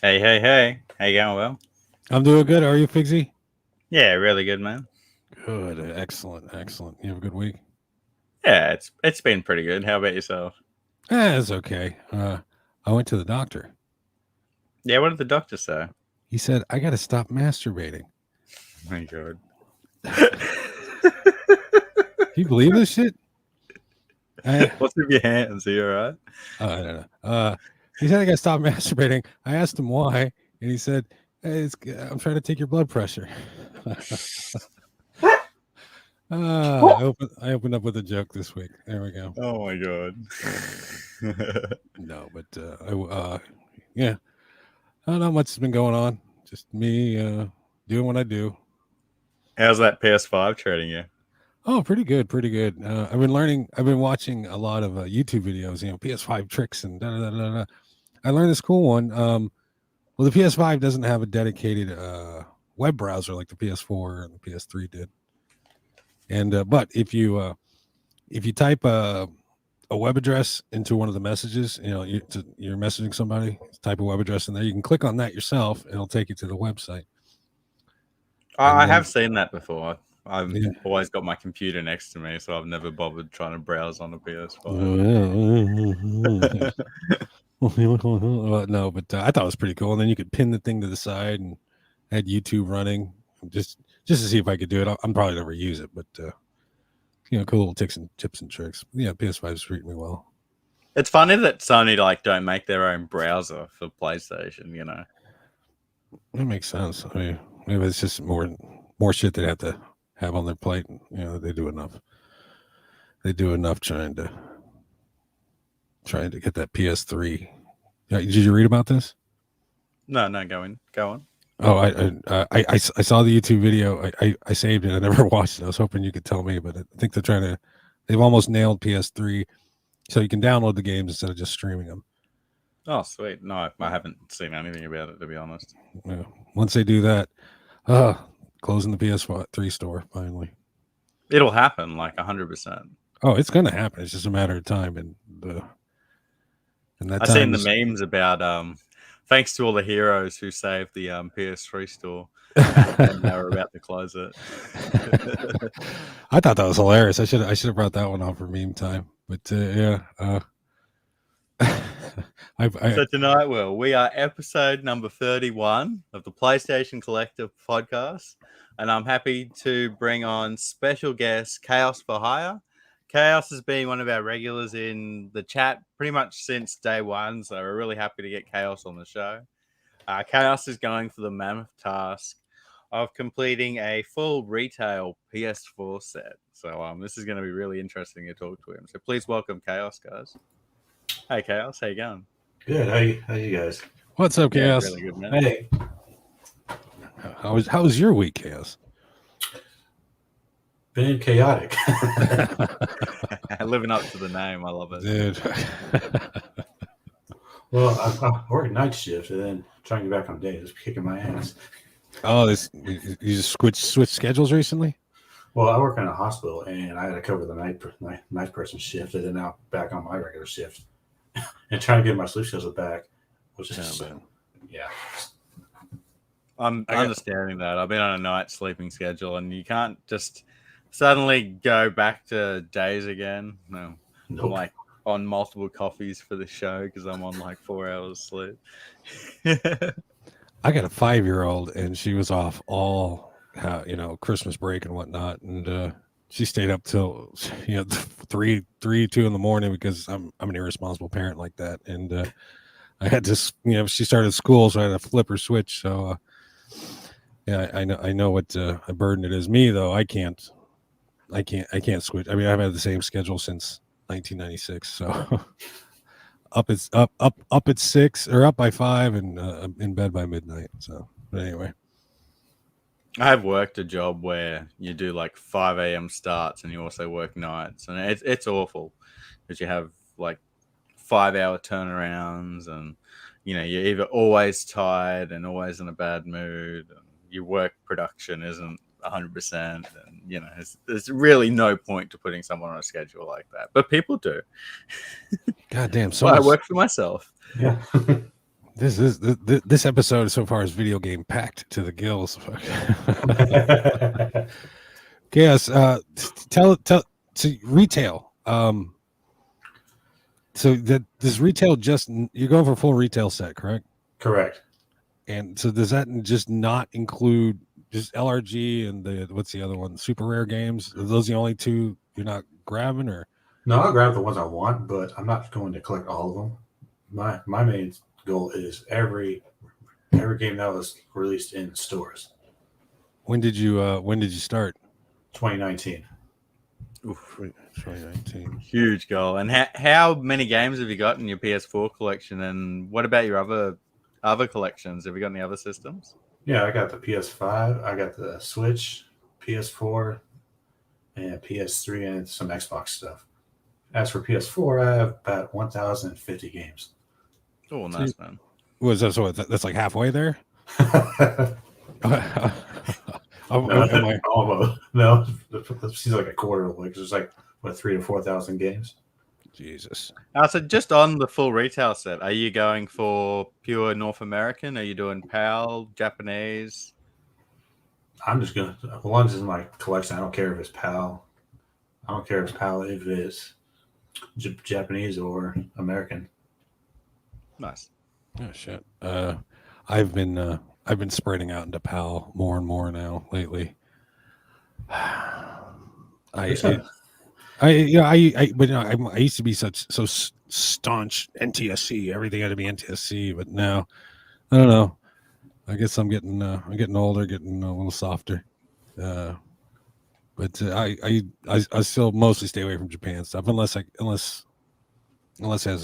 Hey, hey, hey. How you going, Will? I'm doing good. How are you, Figsy? Yeah, really good, man. Good. Excellent. Excellent. You have a good week? Yeah, it's been pretty good. How about yourself? It's okay. I went to the doctor. Yeah, what did the doctor say? He said, I got to stop masturbating. Oh my god. Do you believe this shit? I, What's with your hands? Are you alright? I don't know. He said, I got to stop masturbating. I asked him why, and he said, hey, I'm trying to take your blood pressure. I opened up with a joke this week. There we go. Oh my god. No, but yeah, I don't know much has been going on. Just me doing what I do. How's that PS5 treating you? Oh, pretty good, pretty good. I've been learning. I've been watching a lot of YouTube videos. PS5 tricks and da da da da. Da. I learned this cool one. Well, the PS5 doesn't have a dedicated web browser like the PS4 and the PS3 did. And but if you type a web address into one of the messages, you're messaging somebody, type a web address in there. You can click on that yourself, and it'll take you to the website. And I then have seen that before. I've yeah. always got my computer next to me, so I've never bothered trying to browse on a PS5. No, but I thought it was pretty cool. And then you could pin the thing to the side and had YouTube running just to see if I could do it. I'm probably never use it, but cool little tips and tricks. Yeah, PS5 is treating me well. It's funny that Sony don't make their own browser for PlayStation, you know. That makes sense. I mean, maybe it's just more shit they have to have on their plate. They do enough. They do enough trying to get that PS3. Did you read about this? No, go on. Oh, I saw the YouTube video. I saved it. I never watched it. I was hoping you could tell me, but I think they've almost nailed PS3, so you can download the games instead of just streaming them. Oh, sweet. No, I haven't seen anything about it, to be honest. Yeah. Once they do that, uh, closing the PS3 store finally. It'll happen, like 100%. Oh, it's gonna happen. It's just a matter of time, and that I seen time the is. memes about thanks to all the heroes who saved the PS3 store when they were about to close it. I thought that was hilarious. I should have brought that one on for meme time. But yeah, I So tonight, Will, we are episode number 31 of the PlayStation Collective podcast, and I'm happy to bring on special guest ChaosForHigher. Chaos has been one of our regulars in the chat pretty much since day one, so we're really happy to get Chaos on the show. Chaos is going for the mammoth task of completing a full retail PS4 set. So this is going to be really interesting to talk to him. So please welcome Chaos, guys. Hey, Chaos, how you going? Good. How you guys? What's up, Yeah, Chaos? really good, man. Hey, How was your week, Chaos? been chaotic. Living up to the name, I love it. Dude. Well, I work night shift and then trying to get back on days, it's kicking my ass. Oh, you just switch schedules recently? Well, I work in a hospital and I had to cover the night person shift, and then now back on my regular shift, and trying to get my sleep schedule back, which is yeah. I'm understanding that. I've been on a night sleeping schedule, and you can't just suddenly go back to days again. No, Nope. I'm like on multiple coffees for the show because I'm on like 4 hours sleep. I got a 5-year-old, and she was off all Christmas break and whatnot, and she stayed up till 2 in the morning because I'm an irresponsible parent like that, and I had to she started school, so I had to flip her switch. So yeah, I know what a burden it is. Me though, I can't switch. I mean, I've had the same schedule since 1996, so. Up at 6 or up by 5 and in bed by midnight. So, but anyway, I have worked a job where you do like 5 a.m. starts and you also work nights, and it's awful because you have like 5-hour turnarounds, and you're either always tired and always in a bad mood, and your work production isn't 100%, and there's really no point to putting someone on a schedule like that, but people do. goddamn, I work for myself. Yeah. This episode so far is video game packed to the gills. Chaos, tell so retail. So that does retail just you're going for full retail set, correct? Correct. And so does that just not include just LRG and what's the other one? Super rare games? Are those the only two you're not grabbing, or? No, I'll grab the ones I want, but I'm not going to collect all of them. My main goal is every game that was released in stores. When did you start? 2019. Oof, 2019. Huge goal. And how many games have you got in your PS4 collection? And what about your other collections? Have you got any other systems? Yeah, I got the PS5, I got the Switch, PS4, and PS3, and some Xbox stuff. As for PS4, I have about 1,050 games. Oh, nice, man. Was that so? That's like halfway there. Almost. No, it seems like a quarter of it because there's like 3,000 to 4,000 games. Jesus. So just on the full retail set, are you going for pure North American? Are you doing PAL, Japanese? I'm just gonna, as long as it's in my collection, I don't care if it's PAL. I don't care if it's PAL, if it's Japanese or American. Nice. Oh shit. I've been spreading out into PAL more and more now lately. I used to be so staunch NTSC. Everything had to be NTSC, but now I don't know. I guess I'm getting older, getting a little softer. But I still mostly stay away from Japan stuff unless it has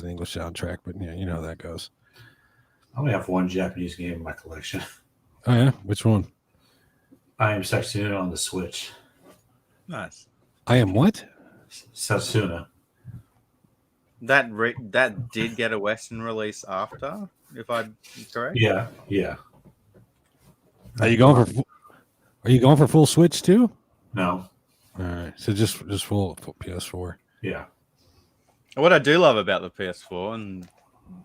an English soundtrack. But yeah, you know how that goes. I only have one Japanese game in my collection. Oh yeah, which one? I am Setsuna on the Switch. Nice. I am what? Setsuna. That did get a Western release after, if I'm correct. Yeah. Are you going for full Switch too? No. All right, so just full PS4. Yeah. What I do love about the PS4, and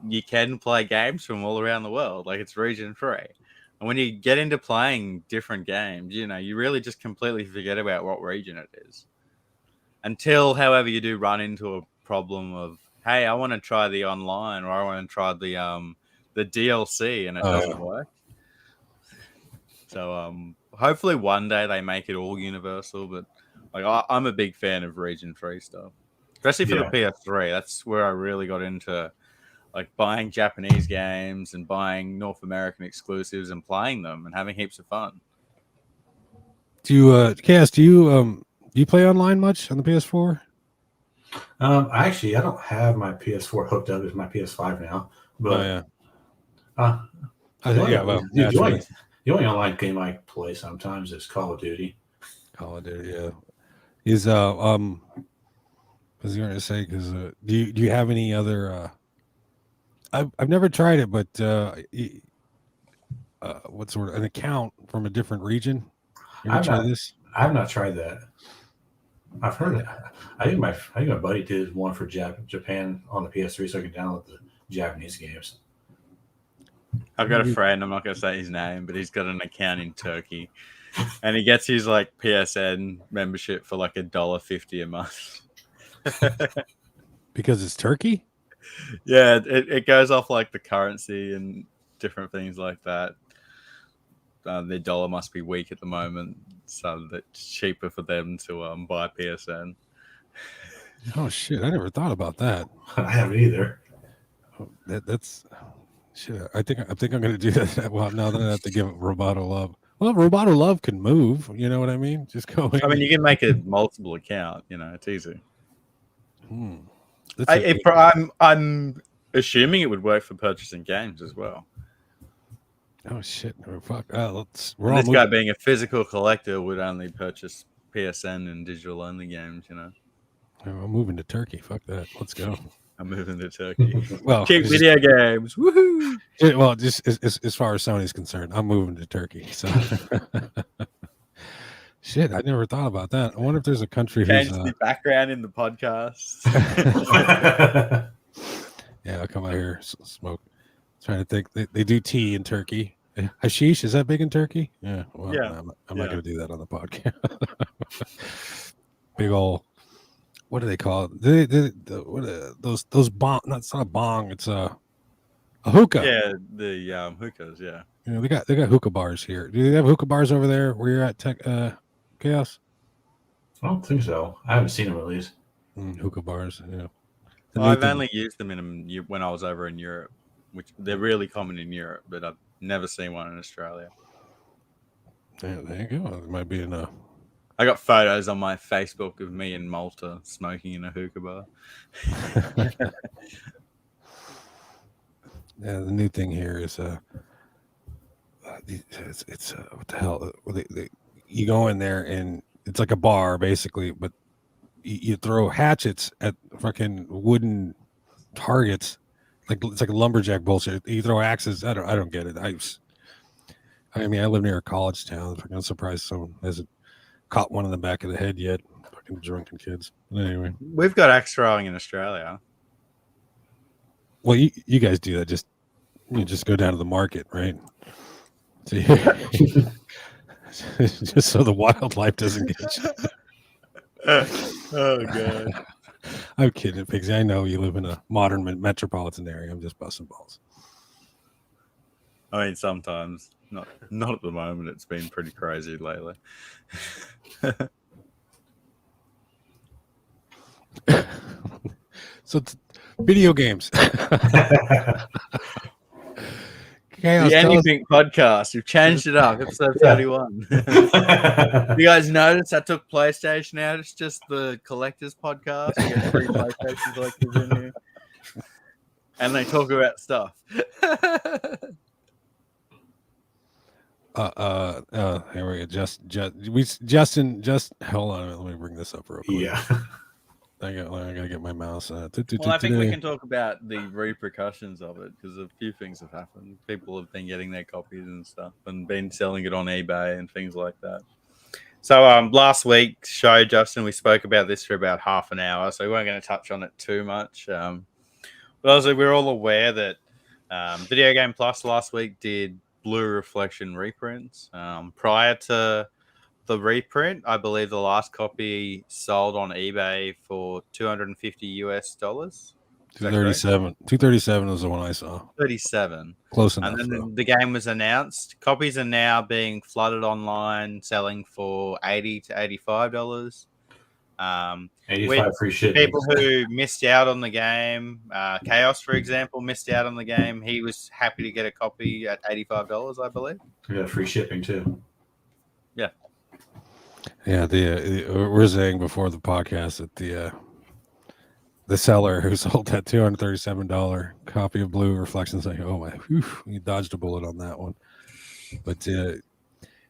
you can play games from all around the world, like it's region free. And when you get into playing different games, you really just completely forget about what region it is. Until, however, you do run into a problem of, hey, I want to try the online, or I want to try the DLC, and it doesn't work. So hopefully one day they make it all universal. But like I'm a big fan of region free stuff, especially for the PS3. That's where I really got into like buying Japanese games and buying North American exclusives and playing them and having heaps of fun. Do you play online much on the PS4? Actually, I don't have my PS4 hooked up with my PS5 now. But the only online game I play sometimes is Call of Duty. Call of Duty, yeah. Is what was I going to say? Because do you have any other? I've never tried it, but what sort of an account from a different region? You ever tried this? I've not tried that. I've heard it. I think my buddy did one for Japan on the PS3, so I could download the Japanese games. I've got a friend, I'm not going to say his name, but he's got an account in Turkey, and he gets his like PSN membership for like $1.50 a month. Because it's Turkey? Yeah, it goes off like the currency and different things like that. Their dollar must be weak at the moment, so that it's cheaper for them to buy PSN. Oh shit! I never thought about that. I haven't either. That's shit. I think I'm going to do that. Well, now that I have to give Roboto love. Well, Roboto love can move. You know what I mean? Just go. I mean, you can make a multiple account. It's easy. I'm assuming it would work for purchasing games as well. Oh shit! Fuck! This guy being a physical collector would only purchase PSN and digital only games. I'm moving to Turkey. Fuck that. Let's go. I'm moving to Turkey. Well, cheap video games. Woohoo! Well, just as far as Sony's concerned, I'm moving to Turkey. So. Shit, I never thought about that. I wonder if there's a country Change the background in the podcast. Yeah, I'll come out here, smoke Trying to think. They do tea in Turkey. Hashish, is that big in Turkey? Yeah. Well, Yeah. no, I'm not going to do that on the podcast. Big old. What do they call it? Those bong? That's not a bong. It's a hookah. Yeah, the hookahs. Yeah. You know, they got hookah bars here. Do they have hookah bars over there where you're at? Chaos. I don't think so. I haven't seen them at least. Hookah bars. Yeah. Well, I've only used them when I was over in Europe, which they're really common in Europe, but I've never seen one in Australia. Yeah, there you go. It might be enough. I got photos on my Facebook of me in Malta smoking in a hookah bar. Yeah, the new thing here is it's what the hell? You go in there and it's like a bar basically, but you throw hatchets at fucking wooden targets, like it's like a lumberjack bullshit. You throw axes. I don't get it. I mean, I live near a college town. I'm surprised someone hasn't caught one in the back of the head yet. Fucking drunken kids. But anyway, We've got axe throwing in Australia. well, you guys do that. You just go down to the market, right? So just so the wildlife doesn't get you. Oh god. I'm kidding, Pixie. I know you live in a modern metropolitan area. I'm just busting balls. I mean, sometimes not at the moment. It's been pretty crazy lately. So, video games. Chaos, The Anything podcast. We've changed it up. Episode 31. You guys notice I took PlayStation out? It's just the collectors podcast. We get 3 PlayStation collectors in here. And they talk about stuff. Here we go. Justin, hold on. Let me bring this up real quick. Yeah. I gotta get my mouse. Well, I think we can talk about the repercussions of it because a few things have happened. People have been getting their copies and stuff and been selling it on eBay and things like that. So last week's show, Justin, we spoke about this for about half an hour, so we weren't going to touch on it too much. But also, we're all aware that Video Game Plus last week did Blue Reflection reprints. Prior to the reprint, I believe the last copy sold on eBay for $250 US. 237. 237 was the one I saw. 37. Close enough. And then the game was announced. Copies are now being flooded online, selling for $80 to $85. 85 free shipping. People who missed out on the game, Chaos, for example, missed out on the game. He was happy to get a copy at $85, I believe. Yeah, free shipping too. Yeah. Yeah, we're saying before the podcast that the seller who sold that $237 copy of Blue Reflections, like, oh my, he dodged a bullet on that one. But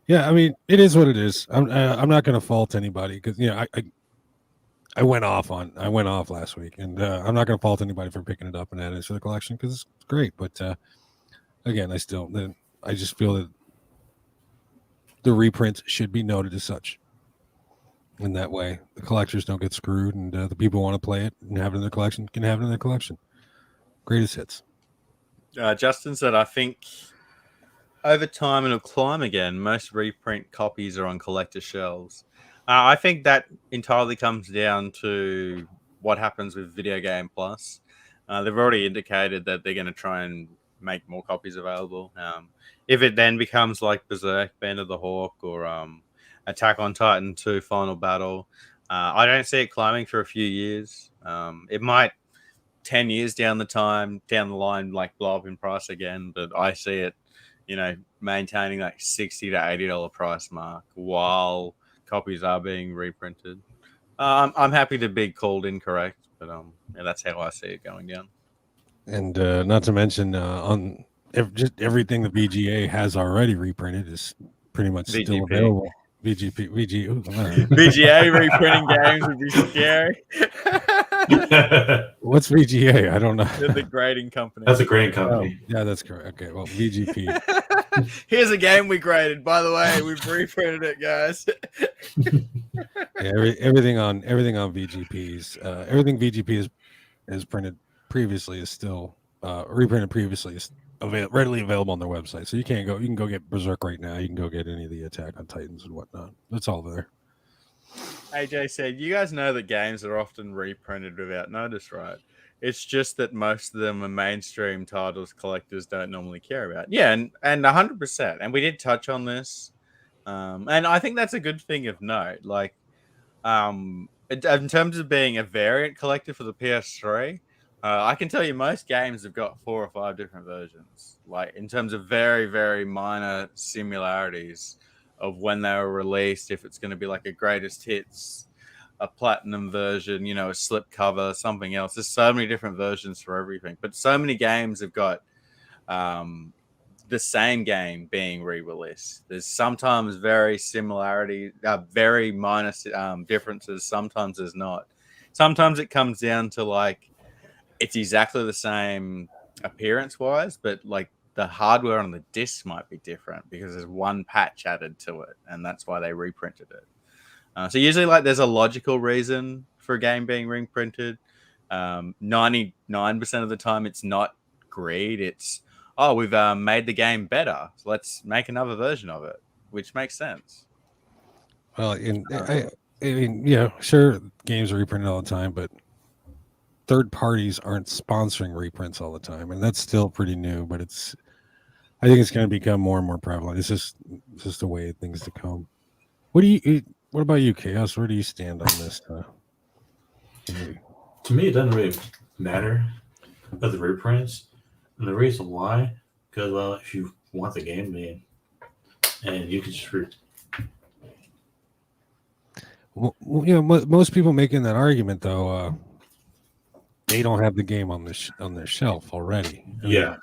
yeah, I mean, it is what it is. I'm not going to fault anybody because I went off last week, and I'm not going to fault anybody for picking it up and adding it to the collection because it's great. But again, I just feel that the reprints should be noted as such. In that way, the collectors don't get screwed, and the people who want to play it and have it in their collection can have it in their collection. Greatest hits. Justin said, I think over time it'll climb again. Most reprint copies are on collector shelves. I think that entirely comes down to what happens with Video Game Plus. They've already indicated that they're going to try and make more copies available. If it then becomes like Berserk, Band of the Hawk, or Attack on Titan 2 Final Battle, I don't see it climbing for a few years. It might 10 years down the line, like blow up in price again, but I see it, maintaining like $60 to $80 price mark while copies are being reprinted. I'm happy to be called incorrect, but that's how I see it going down. And not to mention just everything the VGA has already reprinted is pretty much VGP. still available. VGA reprinting games would be scary. What's VGA? I don't know. They're the grading company. That's a grading company. Oh, yeah, that's correct. Okay, well, VGP. Here's a game we graded. By the way, we've reprinted it, guys. Yeah, everything on VGPs. Everything VGP is printed previously is still reprinted previously is readily available on their website. So you can go get Berserk right now. You can go get any of the Attack on Titans and whatnot. It's all there. AJ said, "You guys know that games are often reprinted without notice, right? It's just that most of them are mainstream titles collectors don't normally care about." Yeah, and 100%. And we did touch on this, and I think that's a good thing of note. Like, in terms of being a variant collector for the PS3, I can tell you most games have got 4 or 5 different versions. Like, in terms of very, very minor similarities of when they were released, if it's going to be like a greatest hits, a platinum version, you know, a slip cover, something else. There's so many different versions for everything, but so many games have got the same game being re-released. There's sometimes very very minor differences. Sometimes there's not. Sometimes it comes down to like it's exactly the same appearance-wise, but like the hardware on the disc might be different because there's one patch added to it, and that's why they reprinted it. So usually, like, there's a logical reason for a game being reprinted. 99% of the time, it's not greed. It's, oh, we've made the game better, so let's make another version of it, which makes sense. Well, I mean, yeah, sure, games are reprinted all the time, but third parties aren't sponsoring reprints all the time, and that's still pretty new. But I think it's going to become more and more prevalent. It's just the way things to come. What about you, Chaos? Where do you stand on this? To me, it doesn't really matter about the reprints. And the reason why, because, well, if you want the game made, and you can just Well, you know, most people making that argument, though, they don't have the game on their shelf already. Yeah.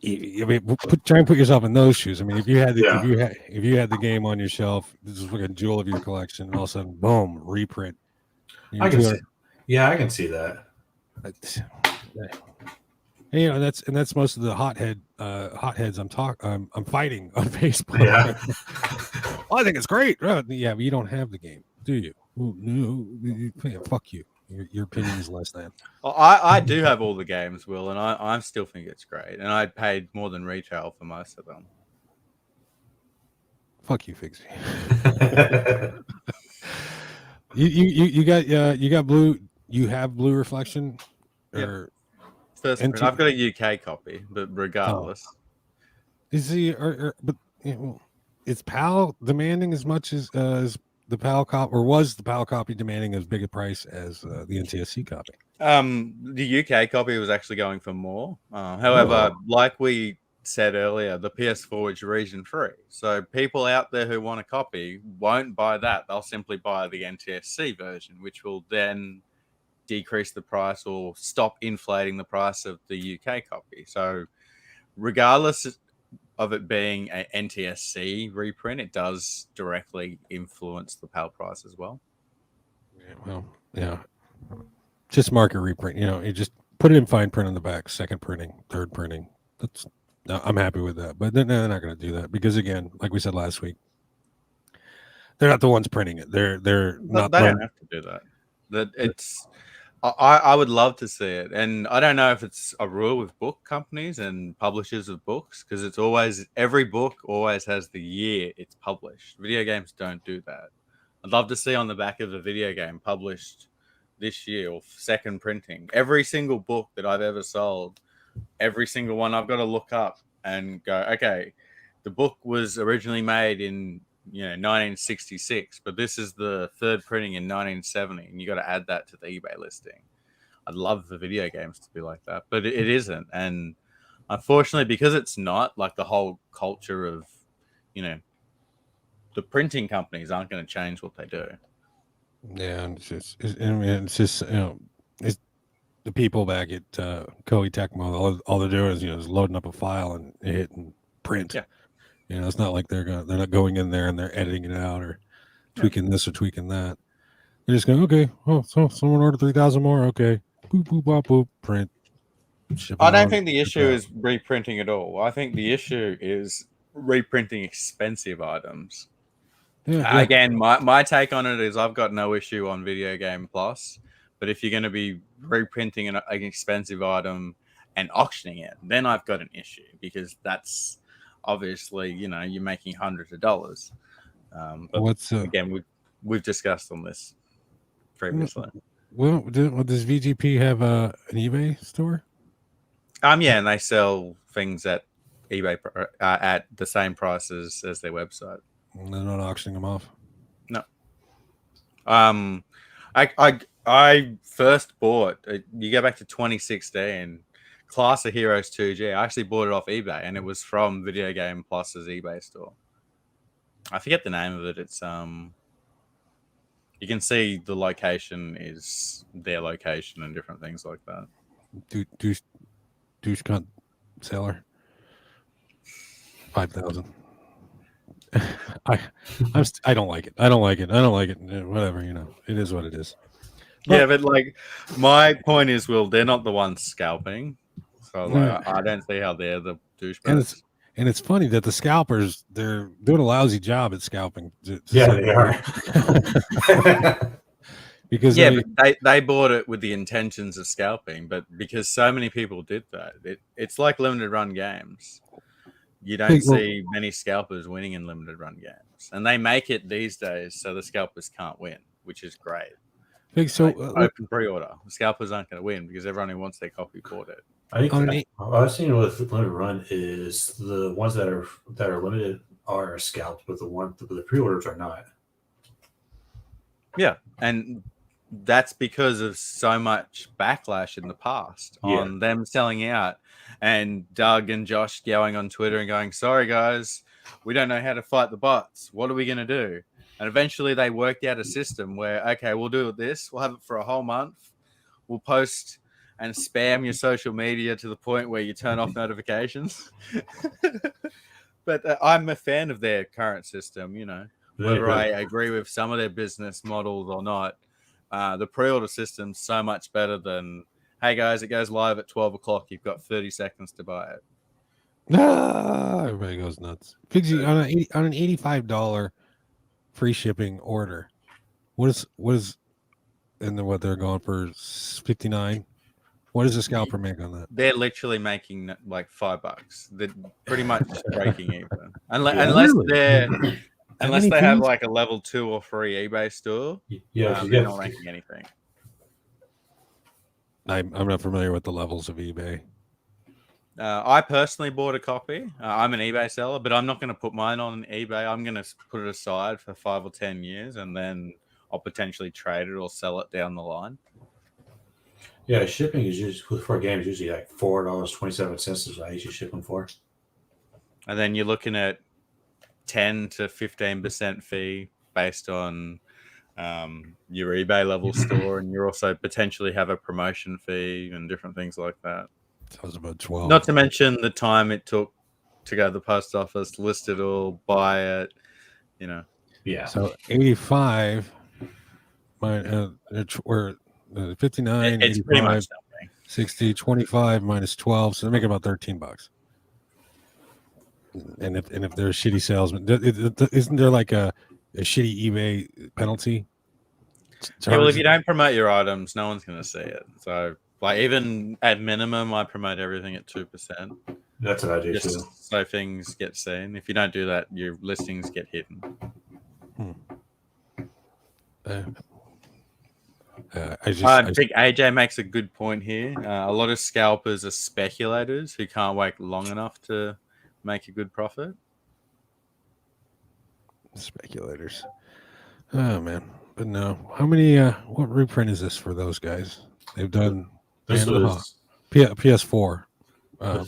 I mean, try and put yourself in those shoes. I mean, if you had the game on your shelf, this is like a jewel of your collection, and all of a sudden, boom, reprint. I can see that. You know, that's most of the hotheads I'm fighting on Facebook. Yeah. Oh, I think it's great. Yeah, but you don't have the game, do you? Ooh, no, yeah, fuck you. Your opinion is less than. Well, I do have all the games, Will, and I still think it's great. And I paid more than retail for most of them. Fuck you, Figsy. you got blue. You have blue reflection. Or first print. I've got a UK copy, but regardless, is but you know, is PAL demanding as much as the PAL copy, or was the PAL copy demanding as big a price as the NTSC copy? The UK copy was actually going for more. However, like we said earlier, the PS4 is region free, so people out there who want a copy won't buy that. They'll simply buy the NTSC version, which will then decrease the price or stop inflating the price of the UK copy. So regardless of it being an NTSC reprint, it does directly influence the PAL price as well. Yeah, well, yeah, just market reprint. You know, you just put it in fine print on the back, second printing, third printing. I'm happy with that. But they're not going to do that because, again, like we said last week, they're not the ones printing it. They're not. They don't have to do that. It's. I would love to see it, and I don't know if it's a rule with book companies and publishers of books, because it's always, every book always has the year it's published. Video games don't do that. I'd love to see on the back of a video game published this year or second printing. Every single book that I've ever sold, every single one, I've got to look up and go, okay, the book was originally made in 1966, but this is the third printing in 1970, and you got to add that to the eBay listing. I'd love the video games to be like that, but it isn't. And unfortunately, because it's not, like, the whole culture of, the printing companies aren't going to change what they do. Yeah, it's just it's the people back at Koei Tecmo. All they're doing is loading up a file and hitting print. Yeah. It's not like they're not going in there and they're editing it out or tweaking this or tweaking that. They're just going, okay, so someone ordered 3,000 more. Okay, boop, boop, bop, boop, print. I don't think the issue is reprinting at all. I think the issue is reprinting expensive items. Yeah. Again, my take on it is I've got no issue on Video Game Plus, but if you're going to be reprinting an expensive item and auctioning it, then I've got an issue, because that's obviously, you're making hundreds of dollars. But What's again, we've discussed on this previously. well, does VGP have an eBay store? Yeah, and they sell things at eBay at the same prices as their website. They're not auctioning them off. No. I first bought. You go back to 2016. Class of Heroes 2G. I actually bought it off eBay, and it was from Video Game Plus's eBay store. I forget the name of it. It's you can see the location is their location and different things like that. Douche cunt seller. 5,000. I don't like it. I don't like it. Whatever, it is what it is. Yeah, but like my point is, Will, they're not the ones scalping, so like, I don't see how they're the douchebags. And it's funny that the scalpers, they're doing a lousy job at scalping. Yeah, they are. Because but they bought it with the intentions of scalping, but because so many people did that, it's like limited run games. You don't see many scalpers winning in limited run games, and they make it these days so the scalpers can't win, which is great. Open pre-order. The scalpers aren't going to win because everyone who wants their copy bought it. I think what I've seen with limited run is the ones that are limited are scalped, but the pre-orders are not. Yeah, and that's because of so much backlash in the past on them selling out, and Doug and Josh going on Twitter and going, "Sorry guys, we don't know how to fight the bots. What are we going to do?" And eventually they worked out a system where, okay, we'll do this. We'll have it for a whole month. We'll post and spam your social media to the point where you turn off notifications. But I'm a fan of their current system, whether I agree with some of their business models or not. The pre-order system's so much better than, hey guys, it goes live at 12 o'clock. You've got 30 seconds to buy it. Everybody goes nuts. Figsy, on an $85 free shipping order, what is and then what they're going for 59? What does a scalper make on that? They're literally making like $5. They're pretty much breaking even, unless they have like a level 2 or 3 eBay store. They're not making anything. I'm not familiar with the levels of eBay. I personally bought a copy. I'm an eBay seller, but I'm not going to put mine on eBay. I'm going to put it aside for 5 or 10 years, and then I'll potentially trade it or sell it down the line. Yeah, shipping is usually for a game is usually like $4.27 is what I usually ship them for. And then you're looking at 10 to 15% fee based on your eBay level store, and you also potentially have a promotion fee and different things like that. That was about 12. Not to mention the time it took to go to the post office, list it all, buy it, Yeah. So 85, or 59, it's pretty much something. 60, 25 minus 12, so they're making about $13. And if they're a shitty salesman, isn't there like a shitty eBay penalty? Yeah, well, if you don't promote your items, no one's going to see it. So, like, even at minimum, I promote everything at 2%. That's what I do too. So things get seen. If you don't do that, your listings get hidden. I think AJ makes a good point here. A lot of scalpers are speculators who can't wait long enough to make a good profit. Speculators. Oh man, but no. How many? What reprint is this for those guys? They've done This Band of the Hawk, PS4,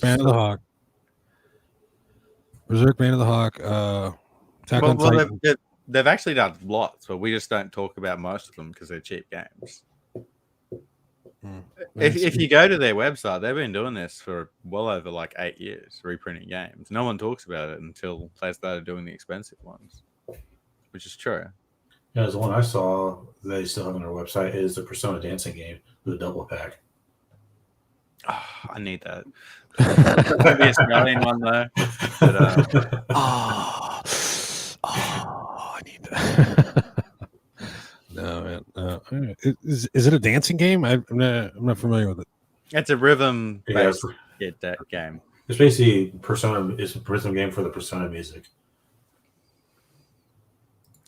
Band of the Hawk, Berserk, Band of the Hawk, Attack on Titan. They've actually done lots, but we just don't talk about most of them because they're cheap games. If you go to their website, they've been doing this for well over like 8 years, reprinting games. No one talks about it until they started doing the expensive ones, which is true. Yeah, the one I saw they still have on their website is the Persona Dancing game, the double pack. Oh, I need that. Maybe a Australian one though. But, I need that. No, man. Is it a dancing game? I'm not familiar with it. It's a rhythm Yeah, based game. it's basically Persona. It's a rhythm game for the Persona music.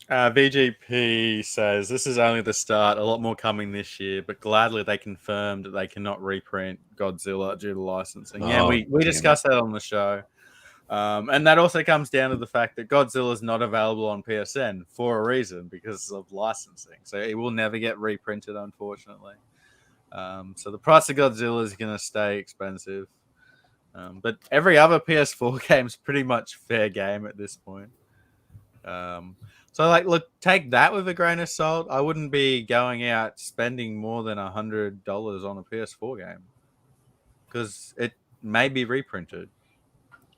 VGP says this is only the start. A lot more coming this year, but gladly they confirmed that they cannot reprint Godzilla due to licensing. Yeah, we discussed that on the show. And that also comes down to the fact that Godzilla is not available on PSN for a reason, because of licensing. So it will never get reprinted, unfortunately. So the price of Godzilla is going to stay expensive. But every other PS4 game is pretty much fair game at this point. So, like, look, take that with a grain of salt. I wouldn't be going out spending more than $100 on a PS4 game, because it may be reprinted.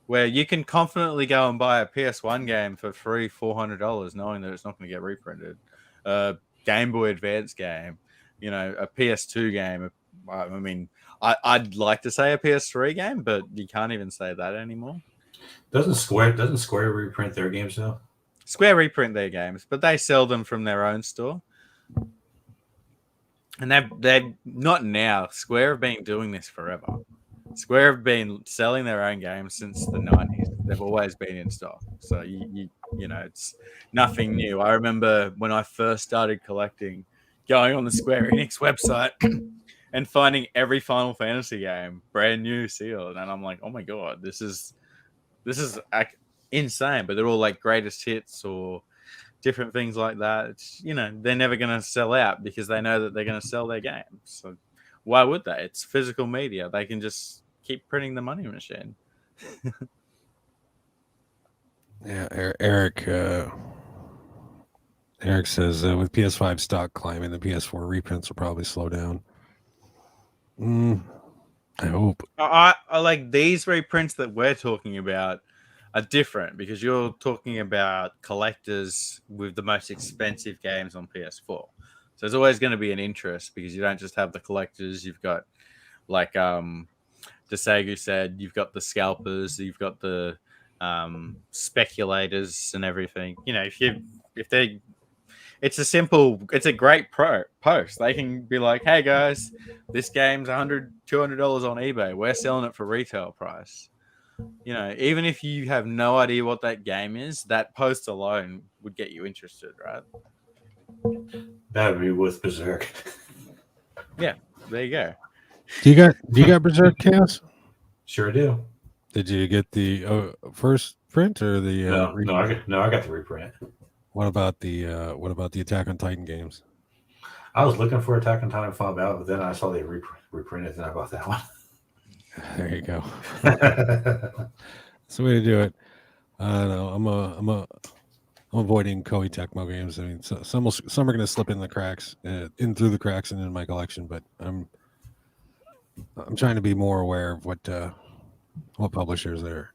Where you can confidently go and buy a PS1 game for $400, knowing that it's not going to get reprinted. A Game Boy Advance game, a PS2 game. I mean, I'd like to say a PS3 game, but you can't even say that anymore. Doesn't Square reprint their games though? Square reprint their games, but they sell them from their own store. And they've not now. Square have been doing this forever. Square have been selling their own games since the 90s. They've always been in stock. So, it's nothing new. I remember when I first started collecting, going on the Square Enix website and finding every Final Fantasy game brand new sealed. And I'm like, oh my God, this is insane. But they're all like greatest hits or different things like that. It's, they're never going to sell out because they know that they're going to sell their games. So why would they? It's physical media. They can just keep printing the money machine. Yeah, Eric says with PS5 stock climbing, the PS4 reprints will probably slow down. I hope. I like these reprints that we're talking about are different, because you're talking about collectors with the most expensive games on PS4. So there's always going to be an interest, because you don't just have the collectors. You've got, like Desegu said, you've got the scalpers, you've got the speculators and everything. It's a great post. They can be like, hey guys, this game's $100, $200 on eBay. We're selling it for retail price. Even if you have no idea what that game is, that post alone would get you interested, right? That would be with Berserk. Yeah, there you go. Do you got Berserk Chaos? Sure do. Did you get the first print or the? I got the reprint. What about the Attack on Titan games? I was looking for Attack on Titan Fall Out, but then I saw they reprinted, and I bought that one. There you go. That's the way to do it. I know. I'm avoiding Koei Tecmo games. I mean, some are going to slip in the cracks, in through the cracks, and in my collection. But I'm trying to be more aware of what publishers there.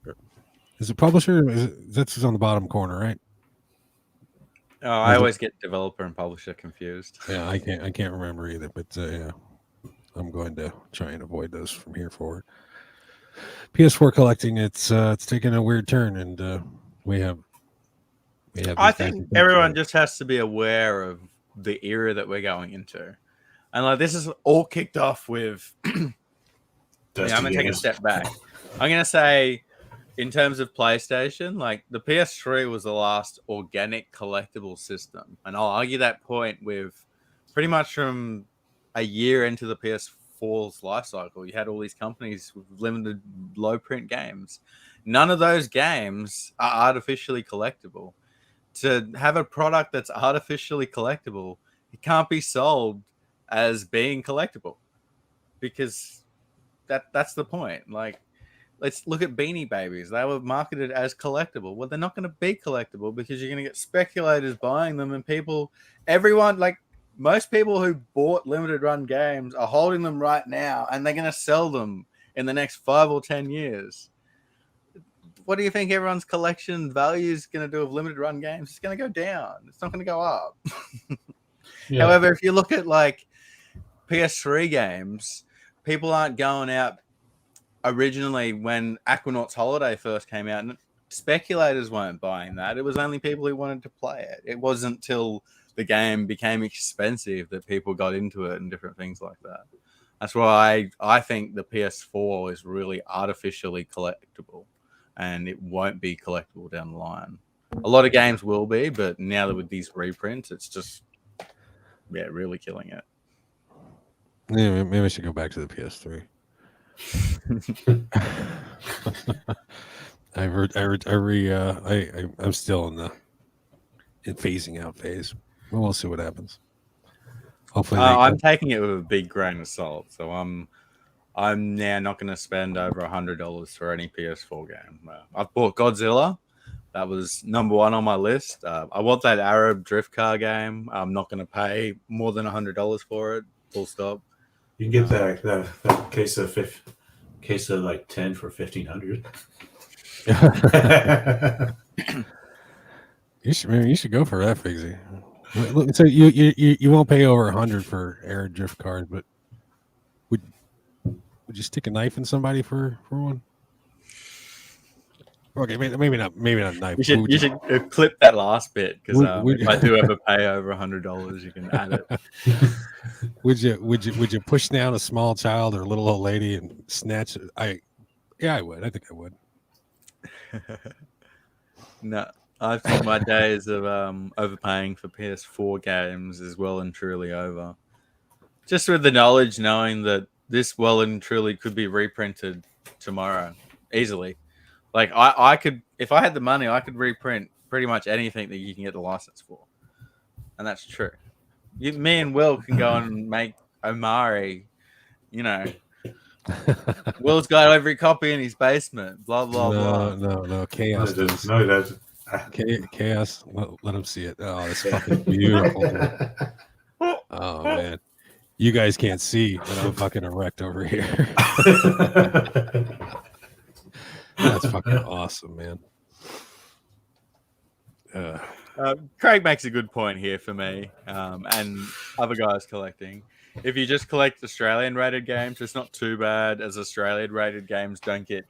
Is it publisher? That's on the bottom corner, right? Oh, I always get developer and publisher confused. Yeah, I can't remember either. But yeah, I'm going to try and avoid those from here forward. PS4 collecting, it's taken a weird turn, and we have. I think everyone just has to be aware of the era that we're going into, and like this is all kicked off with. I'm gonna take a step back. I'm gonna say, in terms of PlayStation, like the PS3 was the last organic collectible system, and I'll argue that point with pretty much from a year into the PS4's life cycle. You had all these companies with limited low print games. None of those games are artificially collectible. To have a product that's artificially collectible, it can't be sold as being collectible, because that's the point. Like, let's look at Beanie Babies. They were marketed as collectible. Well, they're not going to be collectible, because you're going to get speculators buying them, and most people who bought limited run games are holding them right now, and they're going to sell them in the next 5 or 10 years. What do you think everyone's collection value is going to do with limited run games? It's going to go down. It's not going to go up. Yeah. However, if you look at like PS3 games, people aren't going out. Originally, when Aquanauts Holiday first came out, speculators weren't buying that. It was only people who wanted to play it. It wasn't till the game became expensive that people got into it and different things like that. That's why I think the PS4 is really artificially collectible, and it won't be collectible down the line. A lot of games will be, but now that with these reprints, it's just really killing it. Yeah, maybe I should go back to the PS3. I'm still in the phasing out phase. Well, we'll see what happens. Hopefully, I'm taking it with a big grain of salt. So I'm now not going to spend over $100 for any PS4 game. I've bought Godzilla. That was number one on my list. I want that Arab drift car game. I'm not going to pay more than $100 for it. Full stop. You can get that case of like 10 for $1,500. You should go for that, Figsy. So you won't pay over 100 for Arab drift cars, but would you stick a knife in somebody for one? Okay, maybe not knife. You should clip that last bit because if I do ever pay over $100, you can add it. Would you push down a small child or a little old lady and snatch it? I would. I think I would. No, I think my days of overpaying for PS4 games is well and truly over. Just with the knowledge, knowing that this well and truly could be reprinted tomorrow easily. Like I could, if I had the money, I could reprint pretty much anything that you can get the license for, and that's true. Me and Will can go and make Omari. Will's got every copy in his basement. Blah blah blah. No. Chaos. No, he doesn't. Chaos. Let him see it. Oh, it's fucking beautiful. Oh man, you guys can't see, but I'm fucking erect over here. That's fucking awesome, man. Craig makes a good point here for me and other guys collecting. If you just collect Australian rated games, it's not too bad, as Australian rated games don't get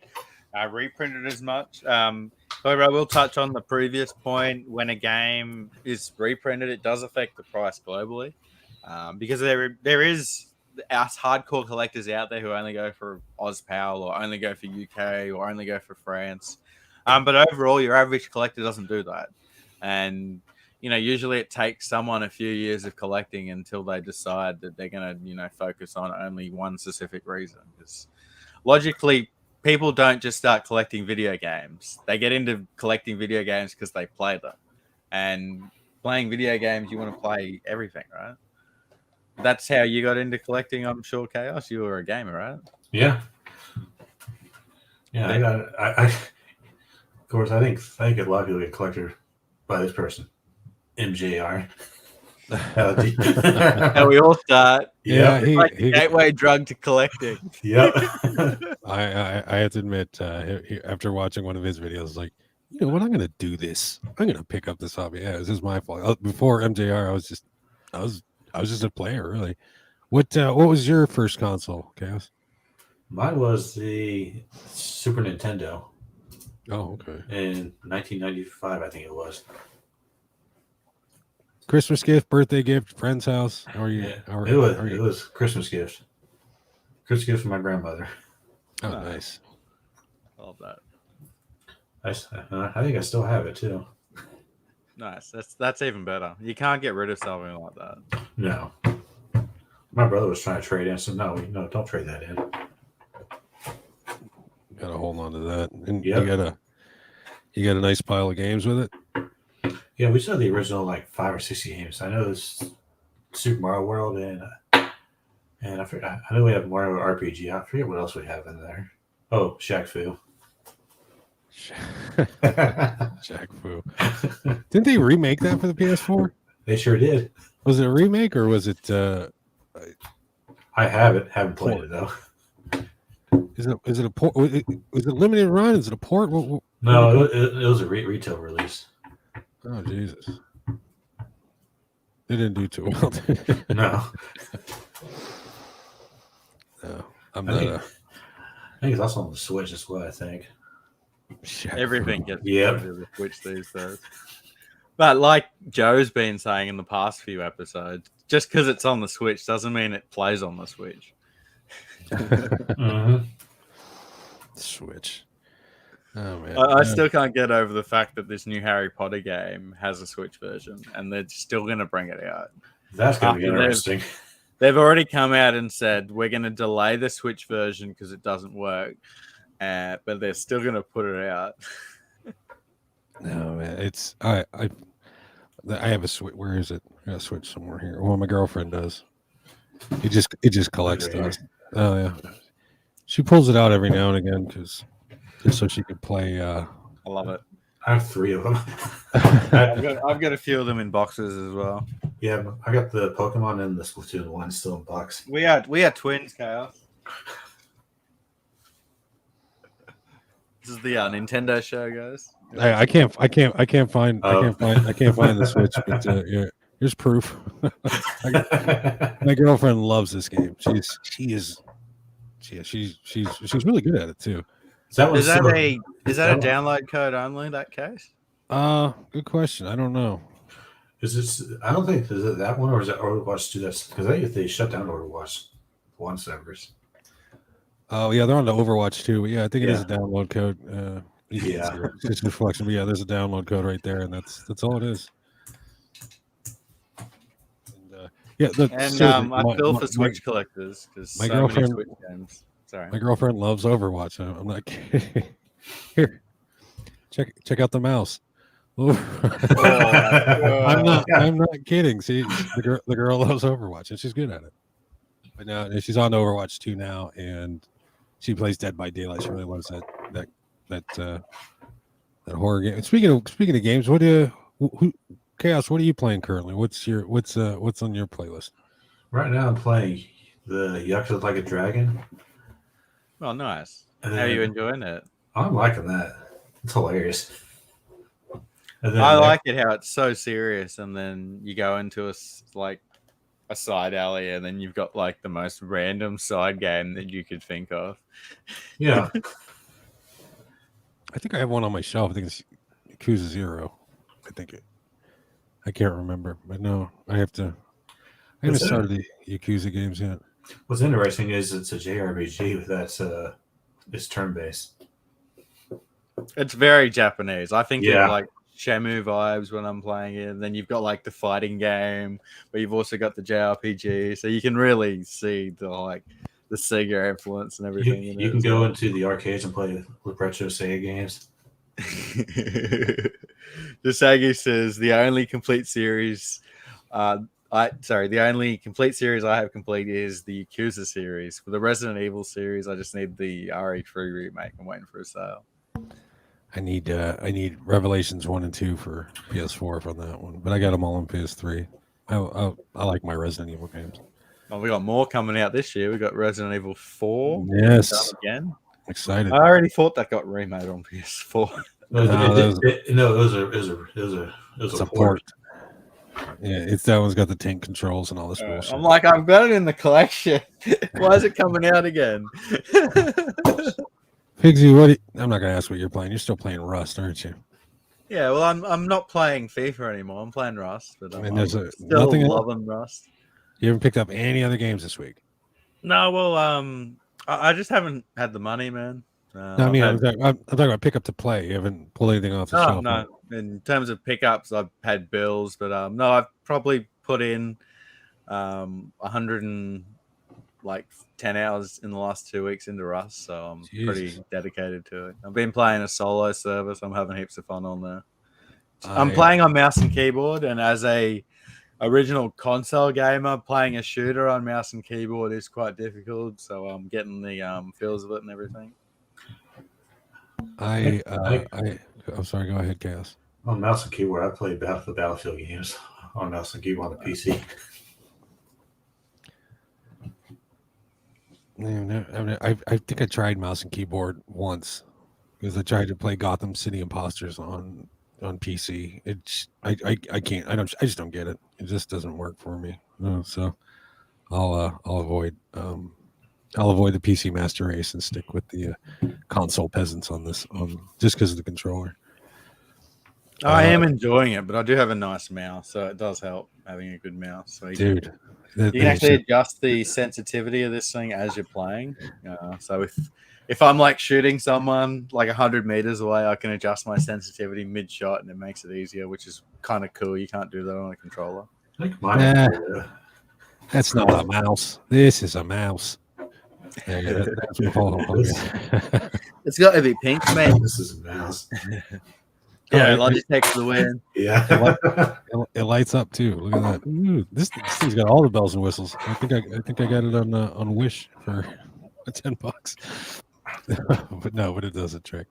reprinted as much. However, I will touch on the previous point. When a game is reprinted, it does affect the price globally because there is us hardcore collectors out there who only go for AusPAL or only go for UK or only go for France. But overall, your average collector doesn't do that. And, usually it takes someone a few years of collecting until they decide that they're going to, focus on only one specific reason. Because logically, people don't just start collecting video games. They get into collecting video games because they play them. And playing video games, you want to play everything, right? That's how you got into collecting, I'm sure, Chaos. You were a gamer, right? Yeah. Yeah, of course, I think a lot of people get collected by this person, MJR. How we all start. Yeah, it's like the gateway drug to collecting. Yep. I have to admit, after watching one of his videos, like, you know what, I'm gonna do this. I'm gonna pick up this hobby. Yeah, this is my fault. Before MJR, I was just a player, really. What was your first console, Chaos? Mine was the Super Nintendo. Oh, okay. In 1995, I think it was. Christmas gift, birthday gift, friend's house. How are you? Yeah, it was Christmas gift. Christmas gift from my grandmother. Oh, nice. Love that. I think I still have it too. Nice. That's even better. You can't get rid of something like that. No. My brother was trying to trade in, so no, don't trade that in. Got to hold on to that, and yep. you got a nice pile of games with it. Yeah, we still have the original like 5 or 6 games. I know there's Super Mario World and I know we have Mario RPG. I forget what else we have in there. Oh, Shaq Fu. Shaq Fu. Didn't they remake that for the PS4? They sure did. Was it a remake or was it? I haven't played it though. Is it a port? Was it limited run? Is it a port? No, it was a retail release. Oh Jesus! They didn't do too well. No. No, I'm not. I think it's also on the Switch as well. I think everything gets the Switch these days. But like Joe's been saying in the past few episodes, just because it's on the Switch doesn't mean it plays on the Switch. Mhm. Switch. Oh man, I still can't get over the fact that this new Harry Potter game has a Switch version, and they're still going to bring it out. That's going to be After interesting. They've already come out and said we're going to delay the Switch version because it doesn't work, but they're still going to put it out. No man, it's I have a Switch. Where is it? I got a Switch somewhere here. Well, my girlfriend does. It just collects Right here. those. Oh yeah, she pulls it out every now and again just so she can play. I love it. I have 3 of them. I've got a few of them in boxes as well. Yeah, I got the Pokemon and the Splatoon 1 still in box. We are twins, Chaos. This is the Nintendo show, guys. I can't find the Switch, but yeah, here's proof. My girlfriend loves this game. She's really good at it too. Is that a download code only in that case? Good question. I don't know. Is this? I don't think is it that one or is it Overwatch 2? That's because I think they shut down Overwatch 1 servers. Oh yeah, they're on the Overwatch too. But yeah, I think it is a Yeah. download code. Yeah. It's reflection. But yeah, there's a download code right there, and that's all it is. And, yeah, I feel for Switch collectors because my so girlfriend- many Switch games. Sorry. My girlfriend loves Overwatch. I'm not kidding. Here, check out the mouse. I'm not kidding. See, the girl loves Overwatch and she's good at it. But now she's on Overwatch 2 now, and she plays Dead by Daylight. She really loves that horror game. And speaking of games, Chaos? What are you playing currently? What's on your playlist? Right now, I'm playing the Yakuza Like a Dragon. Oh, nice. And How are you then- enjoying it? I'm liking that. It's hilarious. And then I like it how it's so serious, and then you go into a side alley, and then you've got like the most random side game that you could think of. Yeah. I think I have one on my shelf. I think it's Yakuza 0. I can't remember, but no, I haven't started the Yakuza games yet. What's interesting is it's a JRPG that's it's turn-based. It's very Japanese. I think Yeah. of like Shamu vibes when I'm playing it. And then you've got like the fighting game, but you've also got the JRPG, so you can really see the Sega influence and everything. You can go into the arcades and play retro Sega games. Desagi says the only complete series the only complete series I have complete is the Yakuza series. For the Resident Evil series, I just need the RE3 remake. I'm waiting for a sale. I need Revelations 1 and 2 for PS4 from that one, but I got them all on PS3. I like my Resident Evil games. Oh, we got more coming out this year. We got Resident Evil 4. Yes, Again. excited. I already thought that got remade on PS4. It was a port. Yeah, that one's got the tank controls and all this bullshit. I'm like, I've got it in the collection. Why is it coming out again? Pigsy, I'm not gonna ask what you're playing. You're still playing Rust, aren't you? Yeah, well, I'm not playing FIFA anymore. I'm playing Rust, but And there's still nothing else? loving Rust. You haven't picked up any other games this week? No, well, I just haven't had the money, man. No, I mean, I'm talking about pick up to play. You haven't pulled anything off the shelf. No. In terms of pickups, I've had bills, but no, I've probably put in 110 hours in the last 2 weeks into Rust, so I'm pretty dedicated to it. I've been playing a solo server, so I'm having heaps of fun on there. I'm playing on mouse and keyboard, and as a original console gamer, playing a shooter on mouse and keyboard is quite difficult, so I'm getting the feels of it and everything. I'm sorry, go ahead, Chaos. On mouse and keyboard, I play the Battlefield games on mouse and keyboard on the PC. I think I tried mouse and keyboard once because I tried to play Gotham City Imposters on PC. I can't. I just don't get it. It just doesn't work for me. So I'll avoid the PC Master Race and stick with the console peasants on this just because of the controller. I am enjoying it, but I do have a nice mouse, so it does help having a good mouse. So Dude, you can actually adjust the sensitivity of this thing as you're playing. So if I'm like shooting someone like 100 meters away, I can adjust my sensitivity mid shot, and it makes it easier, which is kind of cool. You can't do that on a controller. I think mine. That's not a mouse. This is a mouse. That's It's got to be pink, man. This is a mouse. Yeah, Logitech for the win. Yeah, it lights up too. Look at that. Ooh, this thing's got all the bells and whistles. I think I got it on Wish for $10. but it does a trick.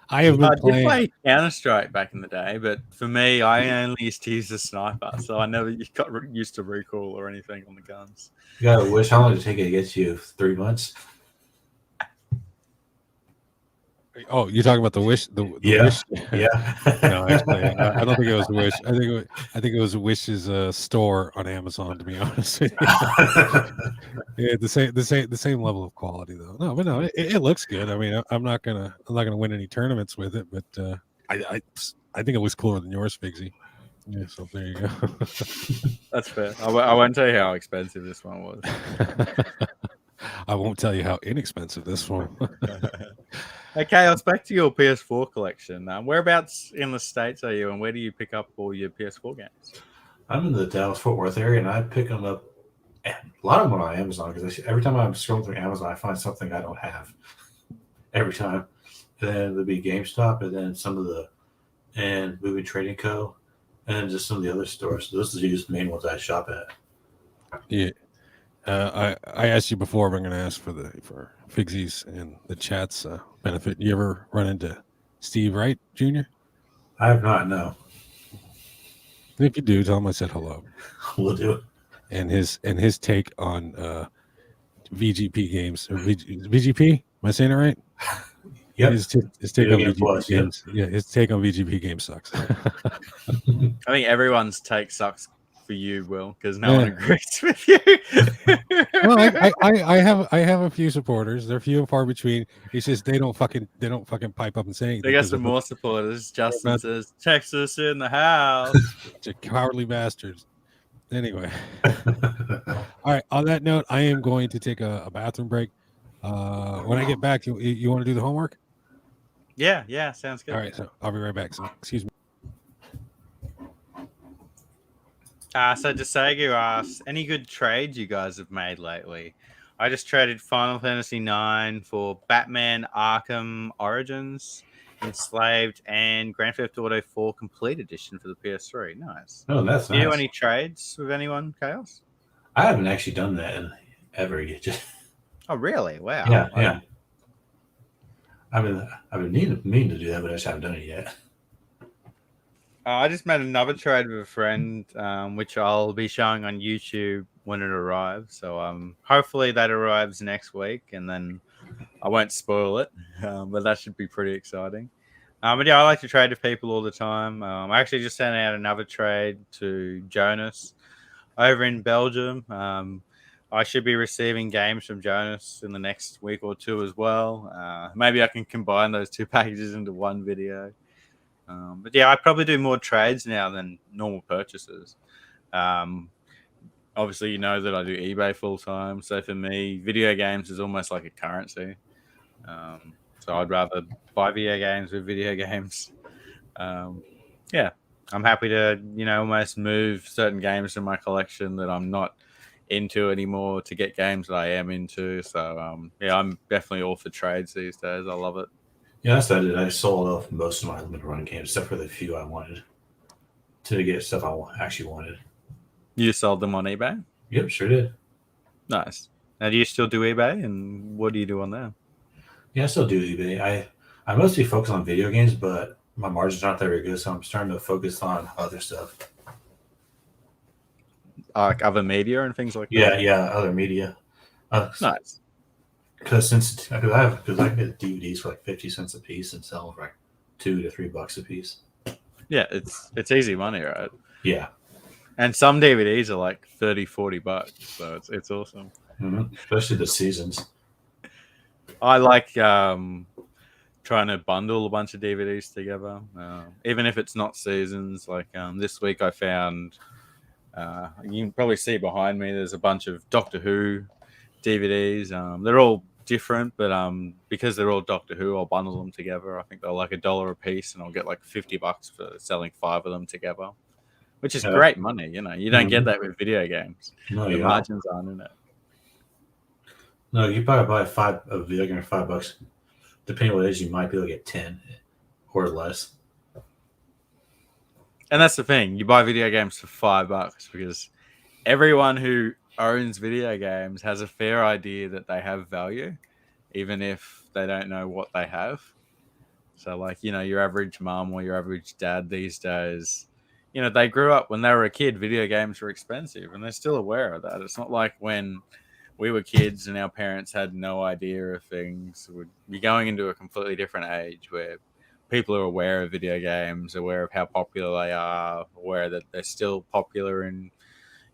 I have been playing. I did play Counter-Strike back in the day, but for me, I only used to use the sniper, so I never got used to recoil or anything on the guns. you got a Wish. How long did it take it to get you? 3 months. Oh, you're talking about the Wish? The Yeah. Wish? Yeah. No, actually, I don't think it was Wish. I think it was Wish's store on Amazon. To be honest with you. Yeah, the same level of quality though. No, but no, it looks good. I mean, I'm not gonna win any tournaments with it, but I think it looks cooler than yours, Figsy. Yeah, so there you go. That's fair. I won't tell you how expensive this one was. I won't tell you how inexpensive this one. Okay, let's back to your PS4 collection. Whereabouts in the States are you, and where do you pick up all your PS4 games? I'm in the Dallas-Fort Worth area, and I pick them up. A lot of them on Amazon because every time I'm scrolling through Amazon, I find something I don't have. Every time, and then there'll be GameStop, and then some of and Movie Trading Co., and then just some of the other stores. Those are the main ones I shop at. Yeah. I asked you before, but I'm going to ask for Figsy's and the chat's benefit. You ever run into Steve Wright Jr.? I have not, no. If you do, tell him I said hello. We'll do it. And his take on VGP games. Or VGP? Am I saying it right? Yep. His take on VGP games. Yeah, his take on VGP games sucks. I think everyone's take sucks for you, Will, because no one agrees with you. Well, I have a few supporters. They're few and far between. It's just they don't fucking pipe up and say anything. They got some more supporters. Justin says Texas in the house. You're cowardly bastards. Anyway, all right. On that note, I am going to take a bathroom break. When I get back, you want to do the homework? Yeah, sounds good. All right, so I'll be right back. So excuse me. So Desagu asks, any good trades you guys have made lately? I just traded Final Fantasy IX for Batman Arkham Origins, Enslaved, and Grand Theft Auto 4 Complete Edition for the PS3. Nice. Oh, that's nice. Do you do any trades with anyone, Chaos? I haven't actually done that ever yet. Oh, really? Wow. Yeah. I've been meaning to do that, but I just haven't done it yet. I just made another trade with a friend, which I'll be showing on YouTube when it arrives. So hopefully that arrives next week, and then I won't spoil it, but that should be pretty exciting. But yeah, I like to trade with people all the time. I actually just sent out another trade to Jonas over in Belgium. I should be receiving games from Jonas in the next week or two as well. Maybe I can combine those two packages into one video. But yeah, I probably do more trades now than normal purchases. Obviously, you know that I do eBay full time. So for me, video games is almost like a currency. So I'd rather buy video games with video games. Yeah, I'm happy to, almost move certain games in my collection that I'm not into anymore to get games that I am into. So yeah, I'm definitely all for trades these days. I love it. Yeah, that's what I did. I sold off most of my limited run games, except for the few I wanted, to get stuff I actually wanted. You sold them on eBay? Yep, sure did. Nice. Now, do you still do eBay, and what do you do on there? Yeah, I still do eBay. I mostly focus on video games, but my margins aren't that very good, so I'm starting to focus on other stuff. Like other media and things like that? Yeah, other media. Nice. Because I get DVDs for like 50 cents a piece and sell them for like $2 to $3 a piece. Yeah, it's easy money, right? Yeah. And some DVDs are like $30-$40, so it's awesome. Mm-hmm. Especially the seasons. I like trying to bundle a bunch of DVDs together, even if it's not seasons. Like this week, I found you can probably see behind me. There's a bunch of Doctor Who DVDs. They're all different, but because they're all Doctor Who, I'll bundle them together. I think they're like $1 a piece, and I'll get like $50 for selling 5 of them together, which is great money. You know, you don't get that with video games. No, the margins aren't in it. No, you probably buy a video game for $5. Depending on what it is, you might be able to get 10 or less. And that's the thing. You buy video games for $5 because everyone who owns video games has a fair idea that they have value, even if they don't know what they have. So, like, you know, your average mom or your average dad these days, you know, they grew up when they were a kid, video games were expensive, and they're still aware of that. It's not like when we were kids and our parents had no idea of things. We'd be going into a completely different age where people are aware of video games, aware of how popular they are, aware that they're still popular in,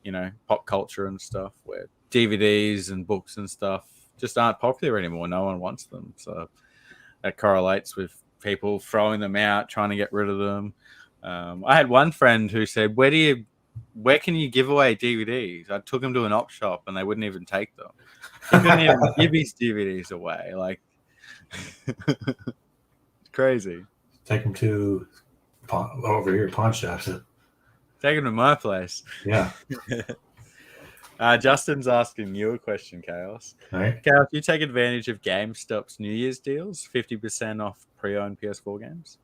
you know, pop culture and stuff, where DVDs and books and stuff just aren't popular anymore. No one wants them. So that correlates with people throwing them out, trying to get rid of them. I had one friend who said, where can you give away DVDs? I took him to an op shop and they wouldn't even take them. He couldn't even give his DVDs away. Like, it's crazy. Take them to over here pawn shops. Take them to my place. Yeah. Justin's asking you a question, Chaos. All right. Chaos, you take advantage of GameStop's New Year's deals, 50% off pre-owned PS4 games?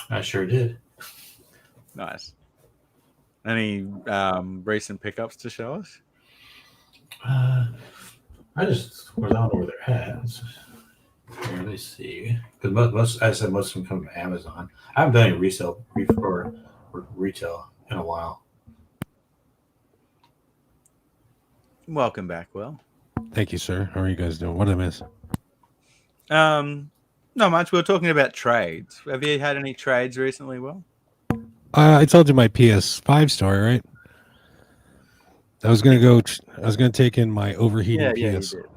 I sure did. Nice. Any recent pickups to show us? I just was on where they're at. Here, let's see. Because most, as I said, most of them come from Amazon. I haven't done any resale for retail in a while. Welcome back, Will. Thank you, sir. How are you guys doing? What did I miss? Not much. We were talking about trades. Have you had any trades recently, Will? I told you my PS5 story, right? I was gonna take in my overheating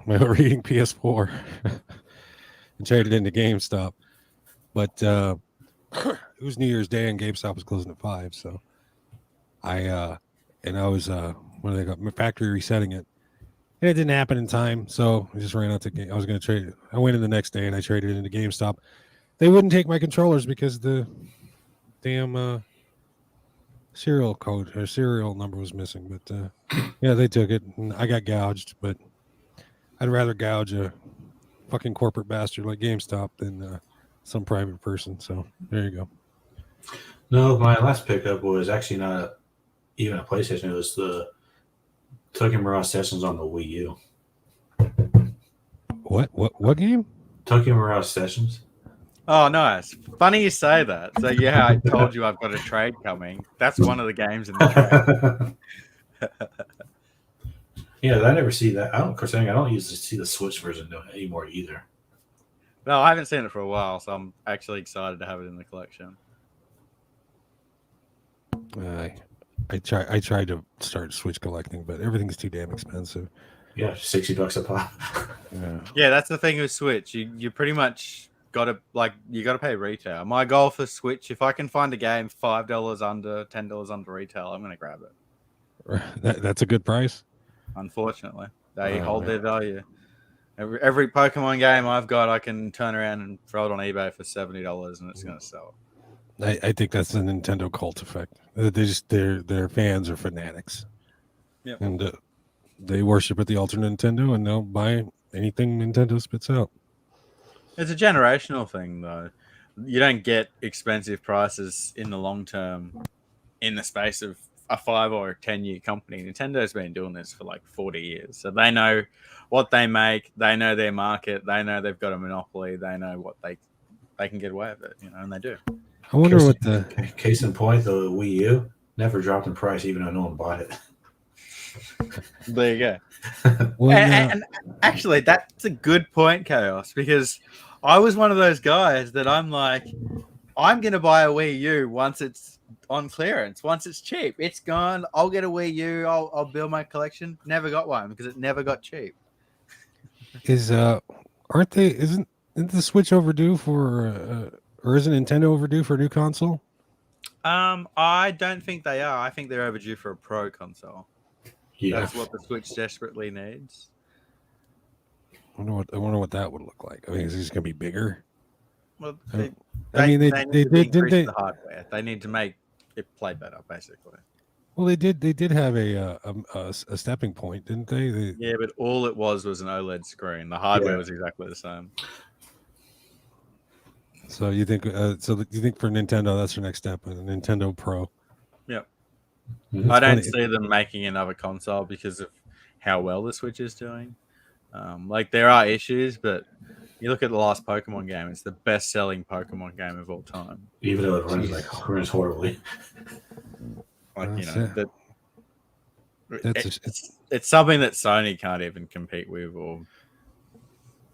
my overheating PS4 and trade it into GameStop. But it was New Year's Day and GameStop was closing at 5, so I was factory resetting it. And it didn't happen in time, so I just ran out to I was gonna trade it. I went in the next day and I traded it into GameStop. They wouldn't take my controllers because the damn serial code or serial number was missing, but yeah, they took it and I got gouged. But I'd rather gouge a fucking corporate bastard like GameStop than some private person. So there you go. No, my last pickup was actually not even a PlayStation. It was the Tokyo Mirage Sessions on the Wii U. What game? Tokyo Mirage Sessions. Oh, nice. Funny you say that. So, yeah, I told you I've got a trade coming. That's one of the games in the trade. Yeah, I never see that. I don't usually see the Switch version anymore either. No, I haven't seen it for a while, so I'm actually excited to have it in the collection. I tried to start Switch collecting, but everything's too damn expensive. Yeah, $60 a pop. Yeah, that's the thing with Switch. You pretty much gotta pay retail. My goal for Switch, if I can find a game $5 under, $10 under retail, I'm gonna grab it. That's a good price. Unfortunately, they hold their value. Every Pokemon game I've got, I can turn around and throw it on eBay for $70, and it's gonna sell. I think that's the Nintendo cult effect. Their fans are fanatics. Yep. And they worship at the altar Nintendo, and they'll buy anything Nintendo spits out. It's a generational thing, though. You don't get expensive prices in the long term in the space of a 5 or 10-year company. Nintendo's been doing this for like 40 years. So they know what they make. They know their market. They know they've got a monopoly. They know what they can get away with it, and they do. I wonder what the... Case in point, the Wii U never dropped in price, even though no one bought it. There you go. And actually, that's a good point, Chaos, because I was one of those guys that I'm like, I'm going to buy a Wii U once it's on clearance, once it's cheap. It's gone. I'll get a Wii U. I'll build my collection. Never got one because it never got cheap. Isn't Isn't the Switch overdue for, or isn't Nintendo overdue for a new console? I don't think they are. I think they're overdue for a pro console. Yeah. That's what the Switch desperately needs. I wonder what that would look like. I mean, is it going to be bigger? Well, I they mean, need they to did, didn't increase they? the hardware. They need to make it play better, basically. Well, they did have a stepping point, didn't they? Yeah, but all it was an OLED screen. The hardware was exactly the same. So you think you think for Nintendo that's your next step, a Nintendo Pro? Yep. Mhm. I don't see them making another console because of how well the Switch is doing. Like there are issues, but you look at the last Pokemon game; it's the best-selling Pokemon game of all time. Even though it Jeez. runs horribly. Like That's that. That's It's something that Sony can't even compete with, or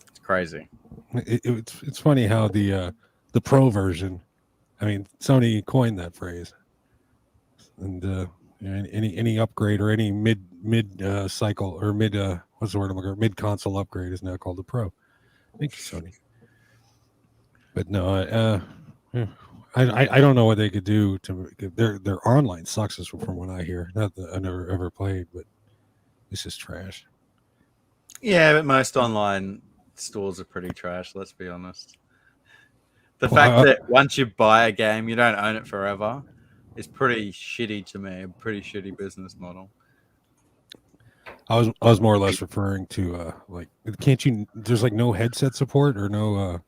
it's crazy. it's funny how the Pro version. I mean, Sony coined that phrase, and any upgrade or any mid cycle or mid what's the word I'm looking for? Mid console upgrade is now called the Pro. Thank you, Sony. But no, I don't know what they could do to their online sucks from what I hear. Not that I never ever played, but it's just trash. Yeah, but most online stores are pretty trash. Let's be honest. The Well, fact that once you buy a game, you don't own it forever is pretty shitty to me. A pretty shitty business model. I was more or less referring to like, can't you? There's like no headset support or no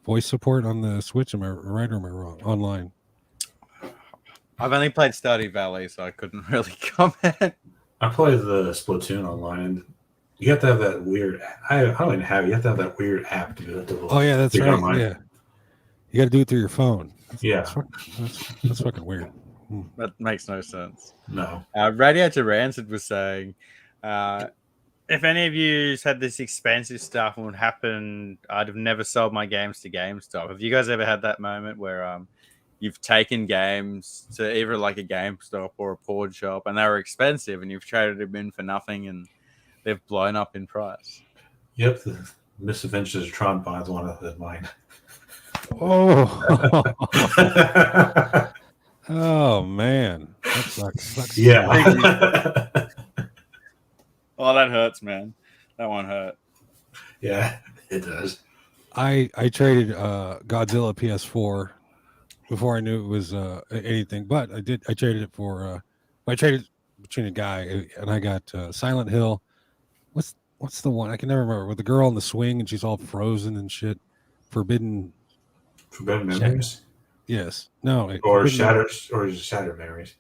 voice support on the Switch. Am I right or am I wrong? Online. I've only played Stardew Valley, so I couldn't really comment. I play the Splatoon online, and you have to have that weird. I don't even have. You have to have that weird app to do it. Oh yeah, that's right. Online. Yeah, you got to do it through your phone. That's fucking weird. That makes no sense. No. Radiator Rancid was saying, if any of you had this expensive stuff and would happen, I'd have never sold my games to GameStop. Have you guys ever had that moment where you've taken games to either like a GameStop or a pawn shop and they were expensive and you've traded them in for nothing and they've blown up in price? Yep, the Misadventures of Tron Bond's one of mine. Oh. Oh man, that sucks. Yeah. Oh, that hurts, man. That one hurt. Yeah, it does. I traded Godzilla PS4 before I knew it was anything, but I traded it for I traded between a guy and I got Silent Hill. What's the one? I can never remember, with the girl on the swing and she's all frozen and shit. Forbidden Memories? Yes. No. Or Shattered Memories.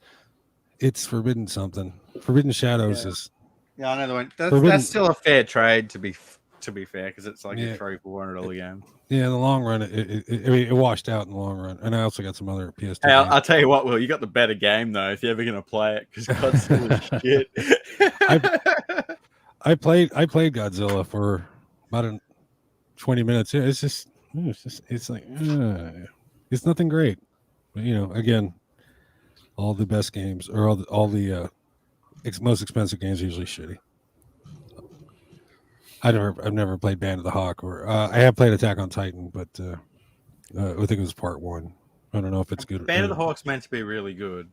It's Forbidden something. Forbidden Shadows is. Yeah, I know the one. That's still a fair trade to be fair, because it's like a $300-$400 game. Yeah, in the long run, it washed out in the long run. And I also got some other PS2 Hey, I'll tell you what, Will, you got the better game though if you're ever gonna play it, because Godzilla shit. I played Godzilla for about 20 minutes. Yeah, it's like it's nothing great, but again, all the best games or all the most expensive games are usually shitty. I've never played Band of the Hawk, or I have played Attack on Titan, but I think it was part 1. I don't know if it's good. Band of the Hawk's meant to be really good.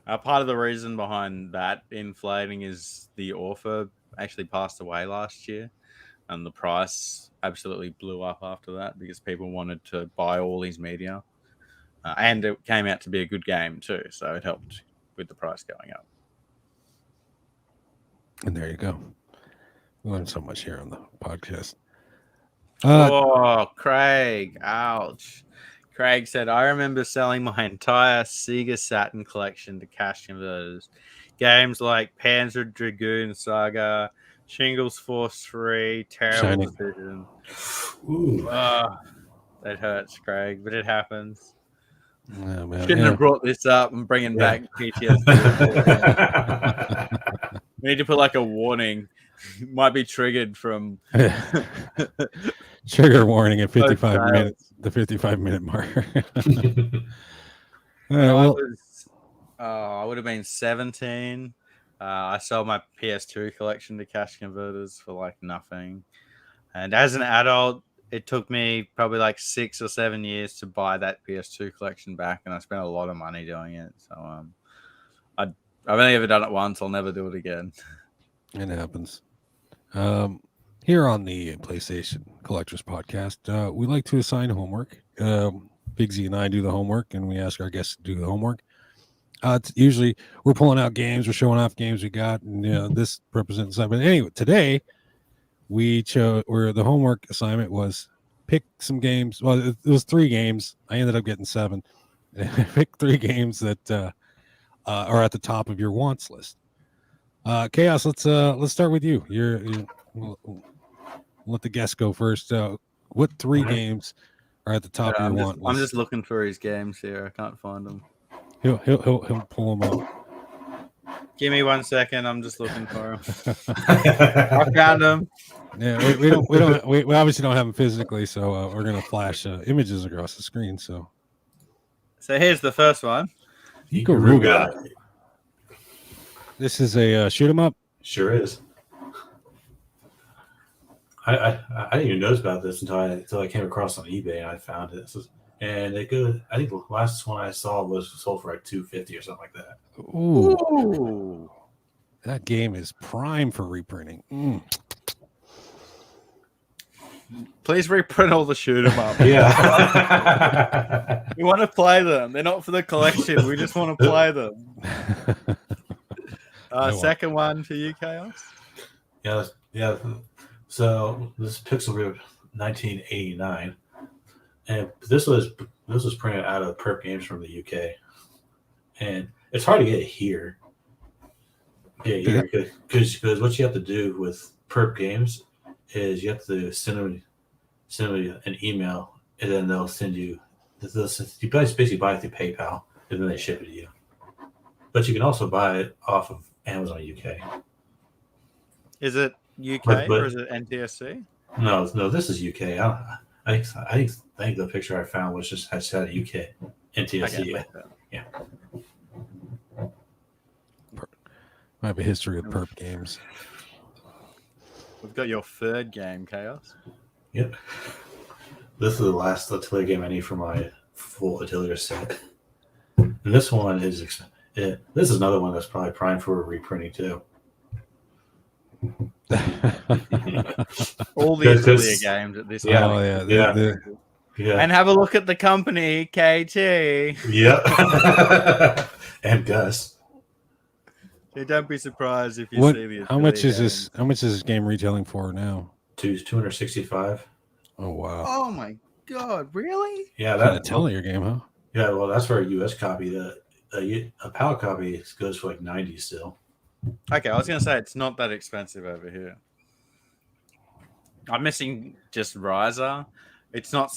Part of the reason behind that inflating is the author actually passed away last year, and the price absolutely blew up after that because people wanted to buy all his media. And it came out to be a good game too, so it helped with the price going up. And there you go. We learned so much here on the podcast. Craig, ouch. Craig said, I remember selling my entire Sega Saturn collection to cash converters. Games like Panzer Dragoon Saga, Shingles Force 3, Terrible Decision. That hurts, Craig, but it happens. Oh, man. Shouldn't have brought this up and bringing back PTSD. We need to put like a warning. Might be triggered from trigger warning at 55 minutes, the 55-minute mark. I would have been 17. I sold my PS2 collection to cash converters for like nothing. And as an adult, it took me probably like 6 or 7 years to buy that PS2 collection back, and I spent a lot of money doing it. So I've only ever done it once. I'll never do it again. It happens. Here on the PlayStation Collectors Podcast, we like to assign homework. Bigsy and I do the homework, and we ask our guests to do the homework. It's usually we're pulling out games, we're showing off games we got, and this represents something. But anyway, today we chose where the homework assignment was pick some games. Well, it was 3 games. I ended up getting 7. Pick 3 games that are at the top of your wants list. Chaos, let's start with you. We'll let the guests go first. What 3 games are at the top of your want list? I'm just looking for his games here. I can't find them. He'll pull them up. Give me 1 second. I'm just looking for them. I found them. Yeah, we obviously don't have them physically, so we're gonna flash images across the screen. So here's the first one. Ikaruga. This is a shoot 'em up. Sure is. I didn't even notice about this until I came across on eBay and I found it. And it goes. I think the last one I saw was sold for like $250 or something like that. Ooh. That game is prime for reprinting. Please reprint all the shoot 'em up. Yeah. We want to play them. They're not for the collection. We just want to play them. Second one for you, Chaos. Yeah. So this Pixel Rip 1989, and this was printed out of Perp Games from the UK, and it's hard to get it here. Yeah, because what you have to do with Perp Games is you have to send them an email, and then they'll send you. You basically buy it through PayPal, and then they ship it to you. But you can also buy it off of Amazon UK. Is it UK or is it NTSC? No. This is UK. I think the picture I found was just had UK NTSC. Okay, yeah. I have a history of Perp Games. We've got your third game, Chaos. Yep. This is the last Atelier game I need for my full Atelier set. And this one is this is another one that's probably primed for reprinting too. All the Atelier games at this point. Yeah. And have a look at the company, KT. Yeah. And Gus. So don't be surprised if you see the. How much is this? How much is this game retailing for now? $265. Oh wow! Oh my god! Really? Yeah, that's a Atelier game, huh? Yeah, well, that's for a US copy. A PAL copy goes for like $90 still. Okay, I was gonna say it's not that expensive over here. I'm missing just Riser. It's not,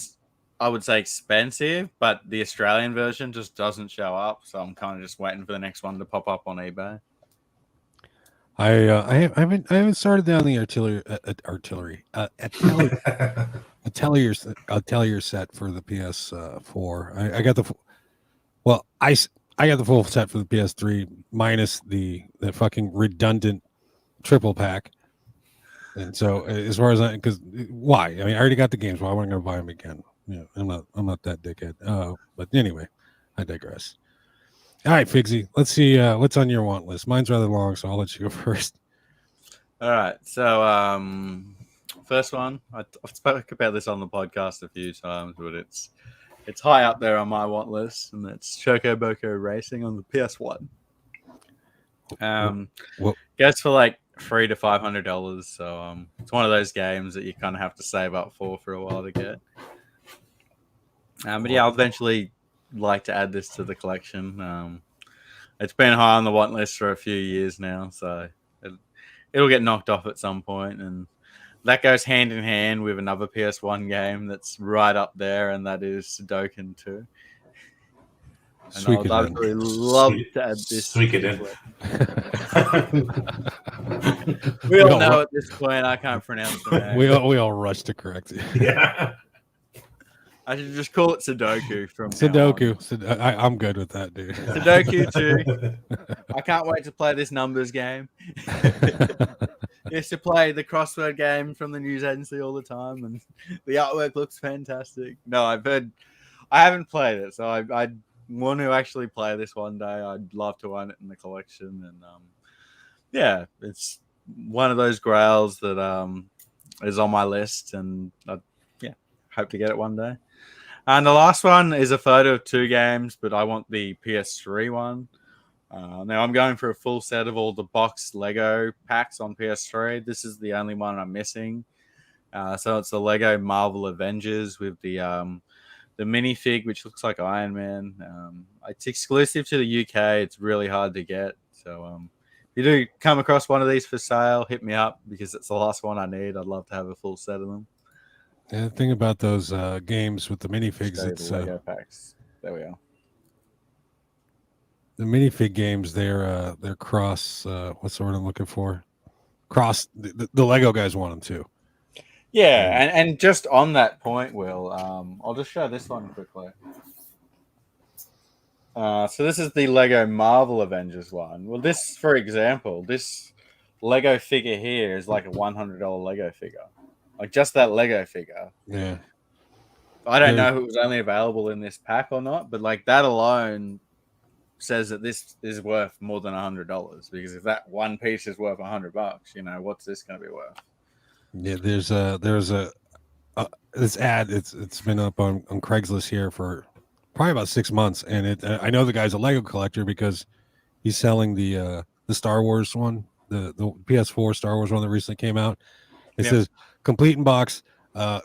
I would say, expensive, but the Australian version just doesn't show up. So I'm kind of just waiting for the next one to pop up on eBay. I haven't started down the Atelier set for the PS4. I got the full set for the PS3 minus the fucking redundant triple pack. And so as far as because why? I mean, I already got the games. Why am I going to buy them again? Yeah, I'm not that dickhead. But anyway, I digress. All right, Figsy, let's see what's on your want list. Mine's rather long, so I'll let you go first. All right, so first one, I've spoke about this on the podcast a few times, but it's high up there on my want list, and it's Choco Boko Racing on the PS1. Goes for like $300 to $500, so it's one of those games that you kind of have to save up for a while to get. But yeah, I'll eventually like to add this to the collection. It's been high on the want list for a few years now, so it'll get knocked off at some point, and that goes hand in hand with another PS1 game that's right up there, and that is Sudoku 2. And I'd absolutely love to add this. Sneak it in. We all know at this point I can't pronounce the name. We all rush to correct it. Yeah. I should just call it Sudoku from Sudoku. I'm good with that, dude. Sudoku 2. I can't wait to play this numbers game. used to play the crossword game from the news agency all the time, and the artwork looks fantastic. No, I haven't played it, so I want to actually play this one day. I'd love to own it in the collection, and yeah, it's one of those grails that is on my list, and I hope to get it one day. And the last one is a photo of 2 games, but I want the PS3 one. Now I'm going for a full set of all the boxed Lego packs on PS3. This is the only one I'm missing. So it's the Lego Marvel Avengers with the minifig, which looks like Iron Man. It's exclusive to the UK. It's really hard to get. So if you do come across one of these for sale, hit me up because it's the last one I need. I'd love to have a full set of them. Yeah, the thing about those games with the minifigs, it's the Lego packs. There we are. The minifig games, they're cross. What's the word I'm looking for? Cross. The Lego guys want them too. Yeah, and just on that point, Will, I'll just show this one quickly. So this is the Lego Marvel Avengers one. Well, this, for example, this Lego figure here is like a $100 Lego figure. Like just that Lego figure. Yeah. I don't know if it was only available in this pack or not, but like that alone says that this is worth more than $100, because if that one piece is worth $100, you know, what's this going to be worth? Yeah, there's this ad. It's been up on Craigslist here for probably about 6 months, and I know the guy's a Lego collector because he's selling the Star Wars one, the PS4 Star Wars one that recently came out. It says complete in box,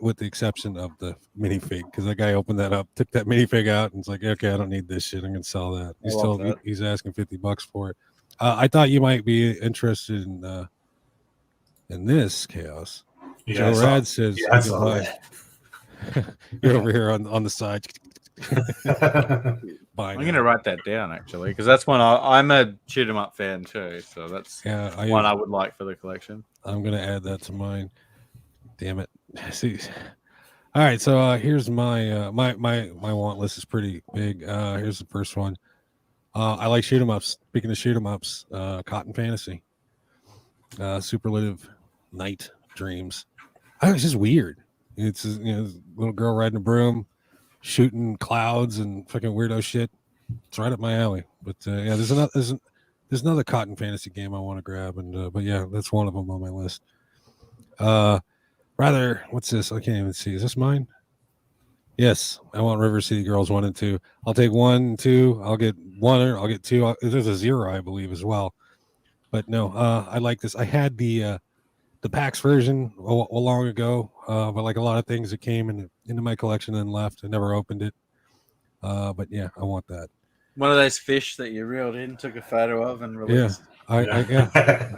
with the exception of the minifig, because that guy opened that up, took that minifig out, and it's like, okay, I don't need this shit. I'm gonna sell that. He's asking $50 for it. I thought you might be interested in this, Chaos. Yeah, Joe Rad says I saw that. You're over here on the side. I'm going to write that down, actually, because that's one I'm a shoot 'em up fan too. So that's one I would like for the collection. I'm going to add that to mine. Damn it. See. All right. So here's my my want list is pretty big. Here's the first one. I like shoot 'em ups. Speaking of shoot 'em ups, Cotton Fantasy, Superlative Night Dreams. It's just weird. It's little girl riding a broom, shooting clouds and fucking weirdo shit. It's right up my alley. But yeah, there's another Cotton Fantasy game I want to grab, and but yeah, that's one of them on my list. Rather, what's this? I can't even see. Is this mine? Yes, I want River City Girls 1 and 2. I'll take 1 and 2. I'll get 1 or I'll get 2. There's a 0, I believe, as well. But no, I like this. I had the PAX version a long ago, but like a lot of things that came into my collection and left. I never opened it. But yeah, I want that. One of those fish that you reeled in, took a photo of, and released. Yeah,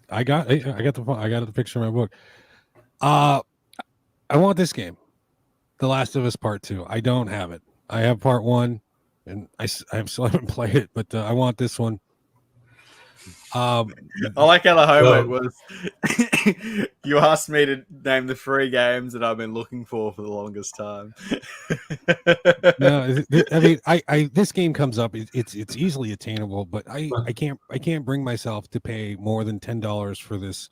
I got the picture in my book. I want this game, The Last of Us Part 2. I don't have it. I have Part 1, and I still haven't played it, but I want this one. I like how the homework was you asked me to name the 3 games that I've been looking for the longest time. No, I mean, this game comes up. It's easily attainable, but I can't bring myself to pay more than $10 for this,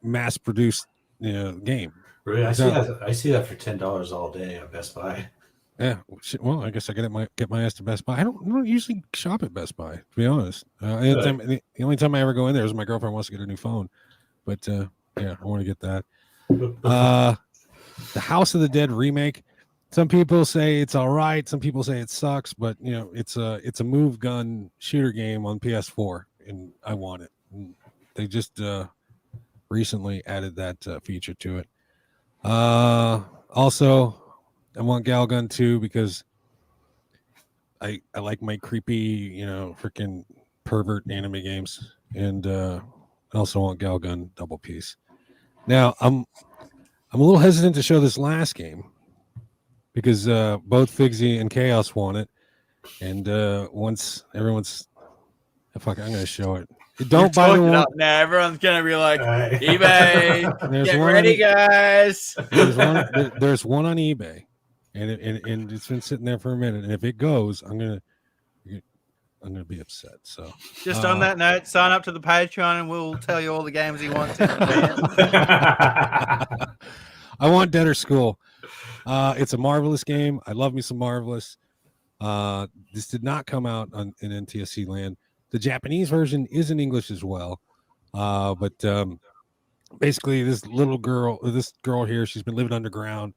mass produced game. Really, I see that for $10 all day at Best Buy. Yeah, well, I guess I get my ass to Best Buy. I don't usually shop at Best Buy, to be honest. The only time I ever go in there is my girlfriend wants to get a new phone. But yeah, I want to get that. The House of the Dead remake. Some people say it's all right. Some people say it sucks. But it's a move gun shooter game on PS4, and I want it. And they just recently added that feature to it. Also, I want Galgun 2 because I like my creepy, freaking pervert anime games, and I also want Galgun double piece. Now I'm a little hesitant to show this last game because both Figsy and Chaos want it, and once everyone's, I'm gonna show it. Don't buy the one. Now everyone's gonna be like, eBay. Get ready, guys. There's one on eBay. And it's been sitting there for a minute, and if it goes, I'm gonna gonna be upset. So Just on that note, sign up to the Patreon and we'll tell you all the games he wants. I want Debtor School. It's a marvelous game. I love me some Marvelous. This did not come out in NTSC land. The Japanese version is in English as well. But basically, this girl here, she's been living underground.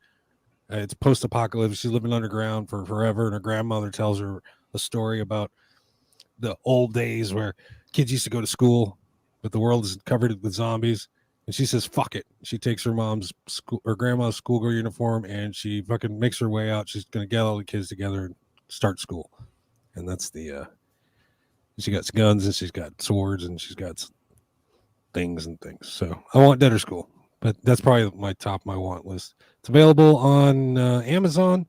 It's post-apocalyptic. She's living underground for forever, and her grandmother tells her a story about the old days where kids used to go to school, but the world is covered with zombies. And she says, "Fuck it." She takes her grandma's schoolgirl uniform, and she fucking makes her way out. She's gonna get all the kids together and start school. And that's she got guns, and she's got swords, and she's got things. So I want Debtor School, but that's probably my want list. It's available on Amazon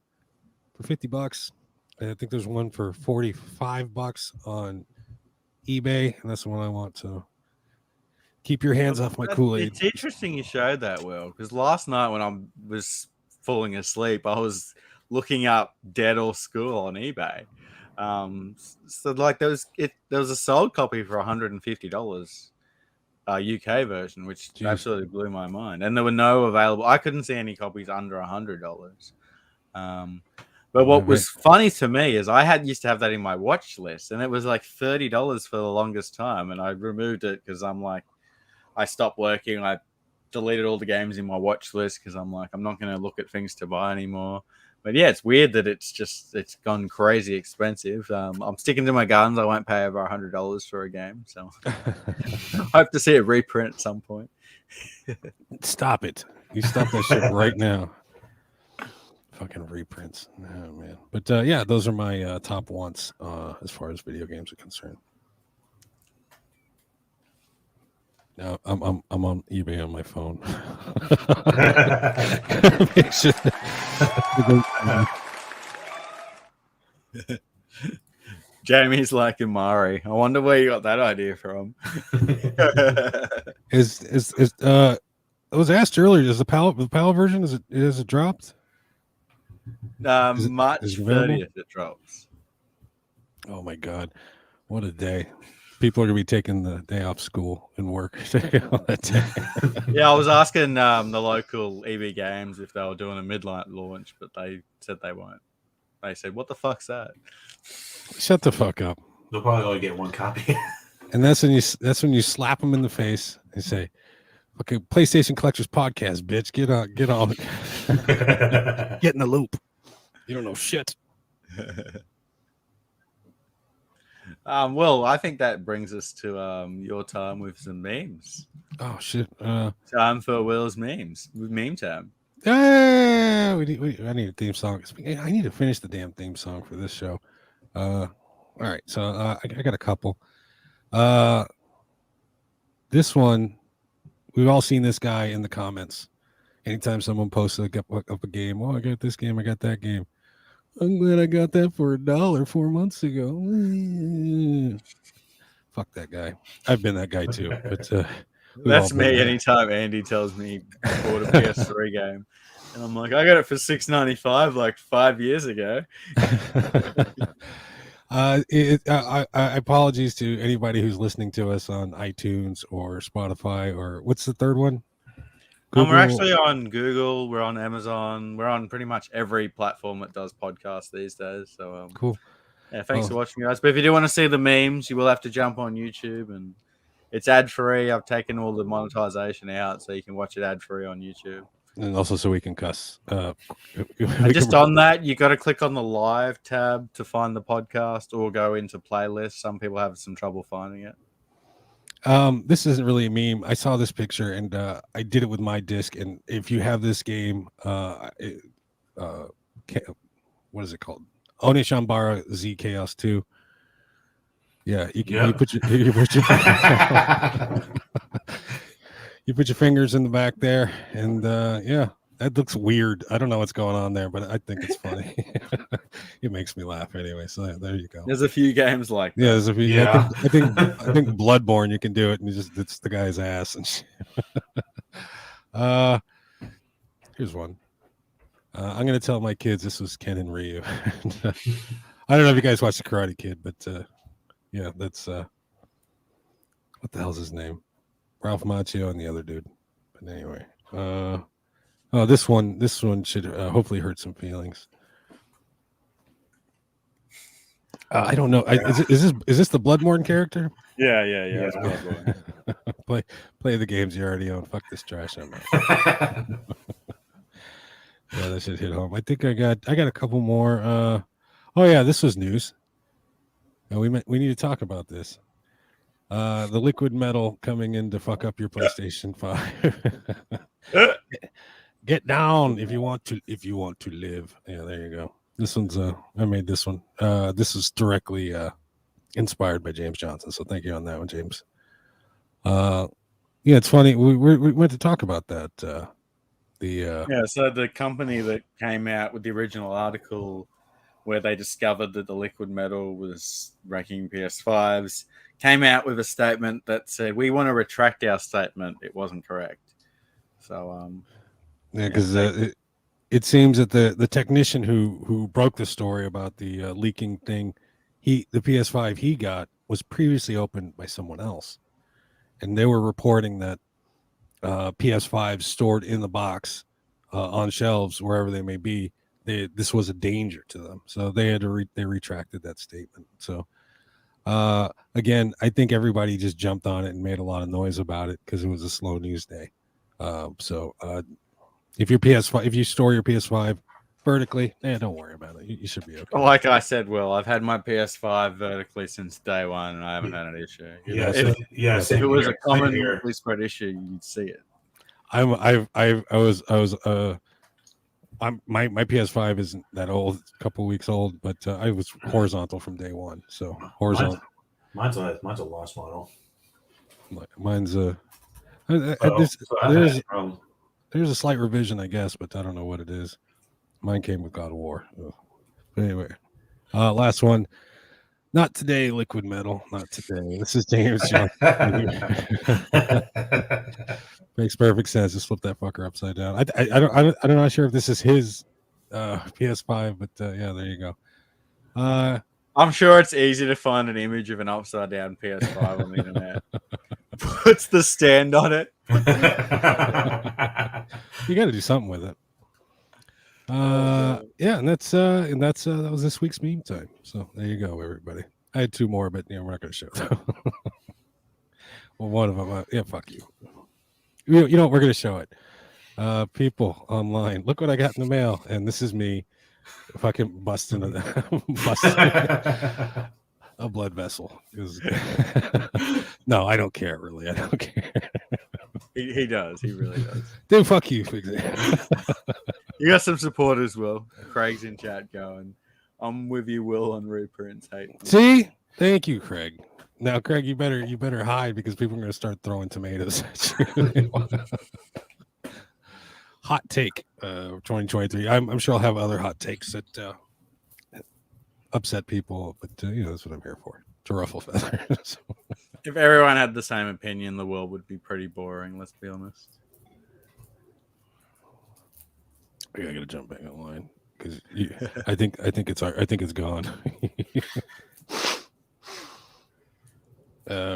for $50. I think there's one for $45 on eBay, and that's the one I want. So keep your hands off my Kool-Aid. It's interesting you showed that, Will, because last night when I was falling asleep, I was looking up Debtor School on eBay. So like there was a sold copy for $150. UK version, which absolutely blew my mind, and there were no available. I couldn't see any copies under $100. But what was funny to me is I used to have that in my watch list, and it was like $30 for the longest time, and I removed it because I'm like, I stopped working. I deleted all the games in my watch list because I'm like, I'm not going to look at things to buy anymore. But yeah, it's weird that it's gone crazy expensive. I'm sticking to my guns. I won't pay over $100 for a game. So I hope to see a reprint at some point. Stop it. You stop that shit right now. Fucking reprints. Oh, man. But yeah, those are my top wants as far as video games are concerned. Now I'm on eBay on my phone. Jamie's like Amari. I wonder where you got that idea from. I was asked earlier, does the PAL version is it dropped? March 30th it drops. Oh my god, what a day. People are gonna be taking the day off school and work. Yeah, I was asking the local EB Games if they were doing a midnight launch, but they said they won't. They said, "What the fuck's that?" Shut the fuck up. They'll probably only get one copy. And that's when you slap them in the face and say, "Okay, PlayStation Collectors Podcast, bitch, get on, get in the loop. You don't know shit." Well, I think that brings us to your time with some memes. Oh shit! Time for Will's memes with meme time. I need a theme song. I need to finish the damn theme song for this show. All right, so I got a couple. This one, we've all seen this guy in the comments. Anytime someone posts up a game, oh, I got this game, I got that game. I'm glad I got that for $1 4 months ago. Fuck that guy. I've been that guy too. But that's me. Anytime Andy tells me he bought a PS3 game, and I'm like, I got it for $6.95 like 5 years ago. I apologies to anybody who's listening to us on iTunes or Spotify or what's the third one? We're actually on Google. We're on Amazon. We're on pretty much every platform that does podcasts these days. So cool. Yeah, thanks for watching, guys. But if you do want to see the memes, you will have to jump on YouTube, and it's ad free. I've taken all the monetization out, so you can watch it ad free on YouTube. And also, so we can cuss. Just on that, you got to click on the live tab to find the podcast, or go into playlists. Some people have some trouble finding it. This isn't really a meme. I saw this picture, and I did it with my disc. And if you have this game, what is it called? Onishambara Z Chaos 2. Yeah, you put your you put your fingers in the back there, and yeah, that looks weird. I don't know what's going on there, but I think it's funny. It makes me laugh anyway. So there you go. There's a few games like that. Yeah, there's a few. Yeah. I think Bloodborne, you can do it, and it's the guy's ass and shit. Here's one. I'm gonna tell my kids this was Ken and Ryu. I don't know if you guys watched the Karate Kid, but Yeah, that's what the hell's his name? Ralph Macchio and the other dude. But anyway, oh, this one should hopefully hurt some feelings. I don't know. Is this the Bloodborne character? Yeah. Yeah. It's Bloodborne. Play the games you already own. Fuck this trash. I'm out. Yeah, that should hit home. I think I got a couple more. Oh yeah, this was news. And we need to talk about this. The liquid metal coming in to fuck up your PlayStation 5. Get down if you want to live. Yeah, there you go. This one's I made this one. This is directly inspired by James Johnson. So thank you on that one, James. Yeah, it's funny. We went to talk about that. So the company that came out with the original article where they discovered that the liquid metal was wrecking PS5s came out with a statement that said, "We want to retract our statement. It wasn't correct." So yeah, because it seems that the technician who broke the story about the leaking thing, the PS5 he got was previously opened by someone else, and they were reporting that PS5s stored in the box on shelves wherever they may be, this was a danger to them, so they had to they retracted that statement. So again, I think everybody just jumped on it and made a lot of noise about it because it was a slow news day. If your PS5, if you store your PS5 vertically, don't worry about it. You should be okay. like I said, Will, I've had my PS5 vertically since day one, and I haven't had an issue. If it was a commonly spread issue, you'd see it. My PS5 isn't that old, a couple weeks old, but I was horizontal from day one. So horizontal. Mine's a lost model. Mine's there's a slight revision, I guess, but I don't know what it is. Mine came with God of War. But anyway, last one. Not today, liquid metal. Not today. This is James Johnson. Makes perfect sense. Just flip that fucker upside down. I'm not sure if this is his PS5, but yeah, there you go. I'm sure it's easy to find an image of an upside down PS5 on the internet. Puts the stand on it. You got to do something with it. Yeah, and that was this week's meme time. So there you go, everybody. I had two more, but we're not going to show them. Well, one of them, yeah, fuck you. You know what? We're going to show it. People online, look what I got in the mail, and this is me, fucking busting a blood vessel. No, I don't care. Really, I don't care. He does. He really does. Dude, fuck you. You got some support as well. Craig's in chat going, "I'm with you, Will, on reprints." Hey, see, thank you, Craig. Now, Craig, you better hide because people are going to start throwing tomatoes at you. Hot take, 2023. I'm sure I'll have other hot takes that upset people, but that's what I'm here for, to ruffle feathers. If everyone had the same opinion, the world would be pretty boring. Let's be honest. I gotta jump back in line because I think it's gone.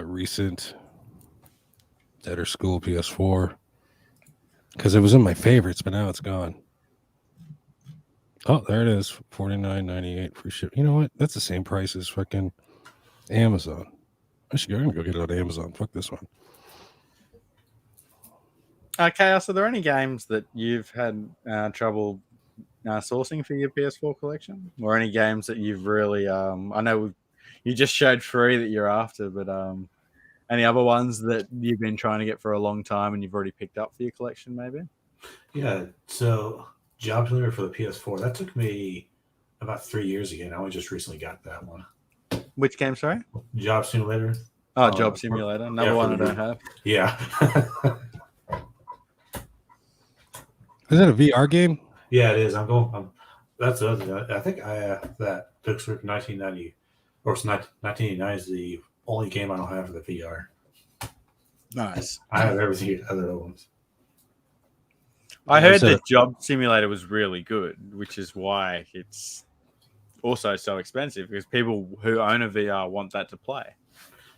Recent Debtor School PS4 because it was in my favorites, but now it's gone. Oh, there it is, $49.98 free ship. You know what? That's the same price as fucking Amazon. I'm gonna go get it on Amazon. Fuck this one. Chaos, are there any games that you've had trouble sourcing for your PS4 collection, or any games that you've really? I know you just showed 3 that you're after, but any other ones that you've been trying to get for a long time and you've already picked up for your collection, maybe? Yeah. So, Job Simulator for the PS4 that took me about 3 years again. I only just recently got that one. Which game? Sorry. Job Simulator. Oh, Job Simulator. Another one I don't have. Yeah. Is that a VR game? Yeah, it is. That's the other thing. I think that Pixar 1990 or 1989 is the only game I don't have for the VR. Nice. I have everything other ones. I heard that Job Simulator was really good, which is why it's also so expensive because people who own a VR want that to play.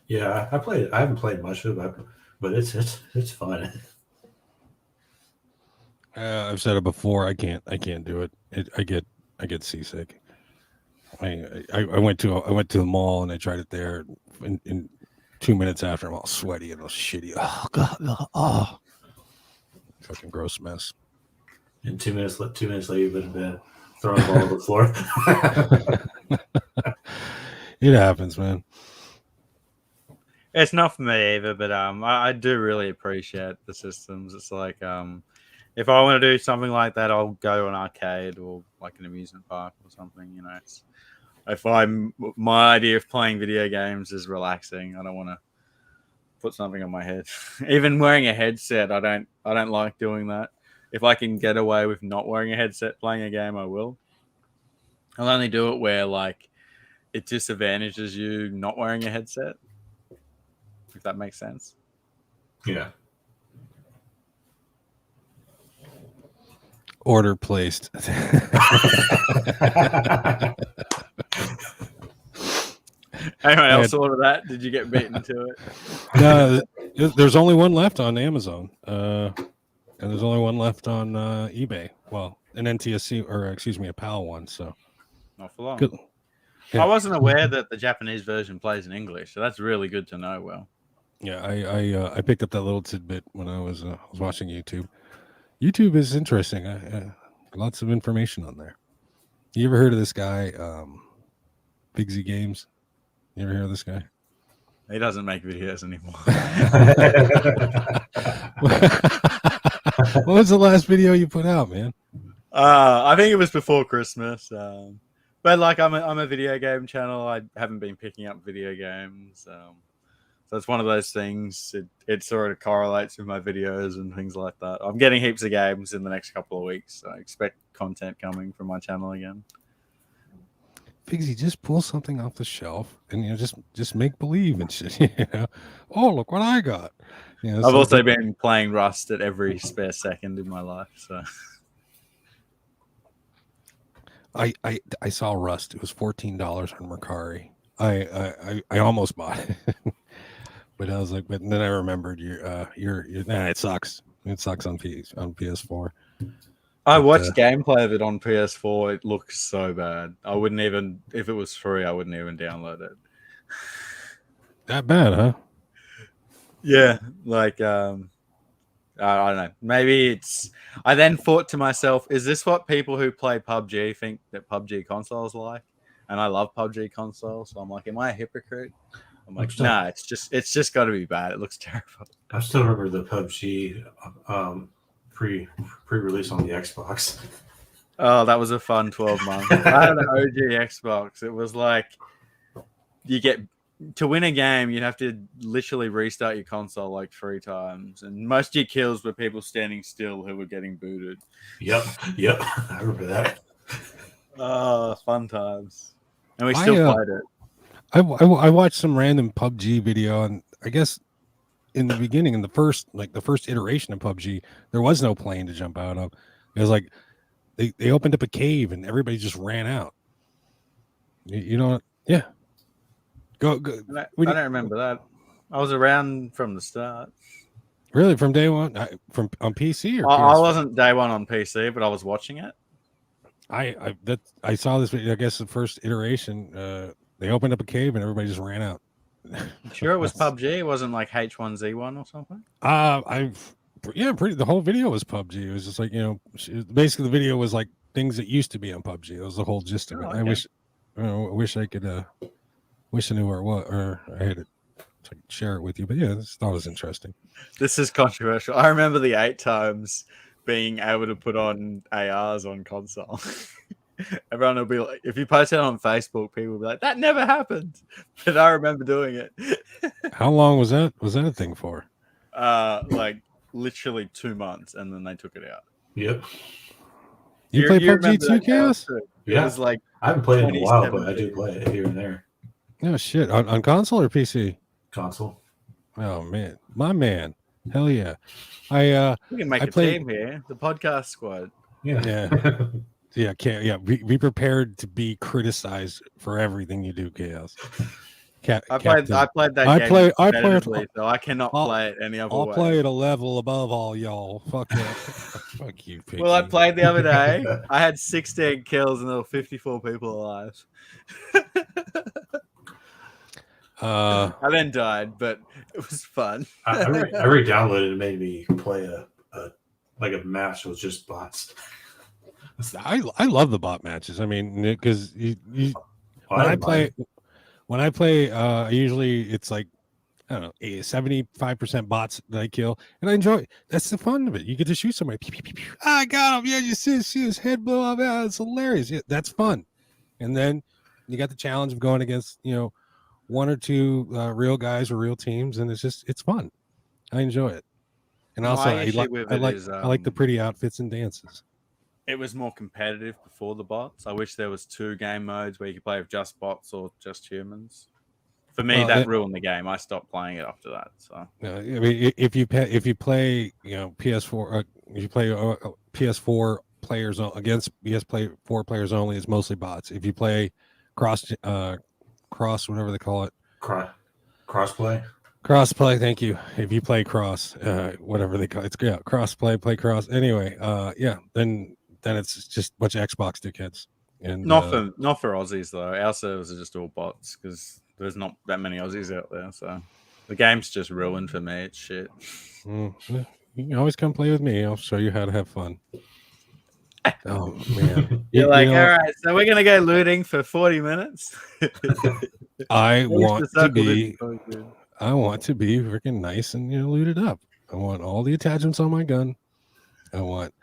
Yeah, I played it. I haven't played much of it, but it's fun. I've said it before. I can't do it. I get seasick. I went to the mall and I tried it there. In 2 minutes after, I'm all sweaty and all shitty. Oh god, oh, fucking gross mess. And 2 minutes later, you would have been throwing the ball to the floor. It happens, man. It's not for me either, but I do really appreciate the systems. It's like if I want to do something like that, I'll go to an arcade or like an amusement park or something. You know, my idea of playing video games is relaxing. I don't want to put something on my head. Even wearing a headset, I don't like doing that. If I can get away with not wearing a headset playing a game, I will. I'll only do it where like it disadvantages you not wearing a headset. If that makes sense. Yeah. Order placed. Anyone else order that? Did you get beaten to it? No, there's only one left on Amazon, and there's only one left on eBay. Well, an NTSC, or excuse me, a PAL one. So not for long. Good. Yeah. I wasn't aware that the Japanese version plays in English, so that's really good to know. Well, yeah, I picked up that little tidbit when I was watching YouTube. YouTube is interesting. Lots of information on there. You ever heard of this guy, Big Z Games? You ever hear of this guy? He doesn't make videos anymore. What was the last video you put out, man? I think it was before Christmas. But like, I'm a video game channel. I haven't been picking up video games. So it's one of those things. It sort of correlates with my videos and things like that. I'm getting heaps of games in the next couple of weeks. So I expect content coming from my channel again. Figsy, just pull something off the shelf and just make believe and shit. You know? Oh, look what I got. You know, I've also been playing Rust at every spare second in my life. So I saw Rust. It was $14 on Mercari. I almost bought it. But I was like, but then I remembered it sucks. It sucks on PS4. I watched gameplay of it on PS4. It looks so bad. I wouldn't even, if it was free, I wouldn't even download it. That bad, huh? Yeah, like I don't know. Maybe it's. I then thought to myself, is this what people who play PUBG think that PUBG consoles are like? And I love PUBG consoles, so I'm like, am I a hypocrite? I'm like, nah, it's just got to be bad. It looks terrible. I still remember the PUBG pre-release on the Xbox. Oh, that was a fun 12 months. I had an OG Xbox. It was like to win a game, you'd have to literally restart your console like 3 times, and most of your kills were people standing still who were getting booted. Yep, I remember that. Oh, fun times, and we still played it. I watched some random PUBG video, and I guess in the beginning, in the first iteration of PUBG, there was no plane to jump out of. It was like they opened up a cave and everybody just ran out. You know what? Yeah. Go. I don't remember that. I was around from the start. Really, from day one, on PC or? I wasn't day one on PC, but I was watching it. I saw this video. I guess the first iteration, they opened up a cave and everybody just ran out. Sure, it was PUBG. It wasn't like H1Z1 or something. The whole video was PUBG. It was just like, basically the video was like things that used to be on PUBG. It was the whole gist of it. Okay. I wish I could. Wish I knew where it was, or I had it so I could share it with you. But yeah, I thought it was interesting. This is controversial. I remember the 8 times being able to put on ARs on console. Everyone will be like, if you post it on Facebook, people will be like, that never happened. But I remember doing it. How long was that? Was that a thing for? Like literally 2 months, and then they took it out. Yep. You play PUBG too, Chaos? Yeah. It was like I haven't played it in a while, but I do play it here and there. Oh shit! On console or PC? Console. Oh man, my man, hell yeah! We can make a team here, the podcast squad. Yeah. Yeah, be prepared to be criticized for everything you do, Chaos. I played that game competitively, so I cannot play it any other way. I'll play at a level above all y'all. Fuck yeah. Fuck you, Pixie. Well, I played the other day. I had 16 kills and there were 54 people alive. I then died, but it was fun. I re-downloaded and made me play a match with just bots. I love the bot matches. I mean, because when I play, usually it's like, I don't know, 75% bots that I kill, and I enjoy it. That's the fun of it. You get to shoot somebody. Pew, pew, pew, pew. I got him. Yeah, you see his head blow up. Yeah, it's hilarious. Yeah, that's fun. And then you got the challenge of going against, one or two real guys or real teams, and it's fun. I enjoy it. And also, I like the pretty outfits and dances. It was more competitive before the bots. I wish there was 2 game modes where you could play with just bots or just humans. For me, that ruined the game. I stopped playing it after that. So, I mean, if you play, PS4, if you play PS4 players against PS4 players only, it's mostly bots. If you play cross, whatever they call it, crossplay. Crossplay, thank you. If you play cross, whatever they call it, crossplay, play cross. Anyway, then it's just a bunch of Xbox dickheads. And not for Aussies though. Our servers are just all bots because there's not that many Aussies out there. So the game's just ruined for me. It's shit. You can always come play with me. I'll show you how to have fun. Oh man, you're like, all right, so we're gonna go looting for 40 minutes. I want to be freaking nice and loot it up. I want all the attachments on my gun. I want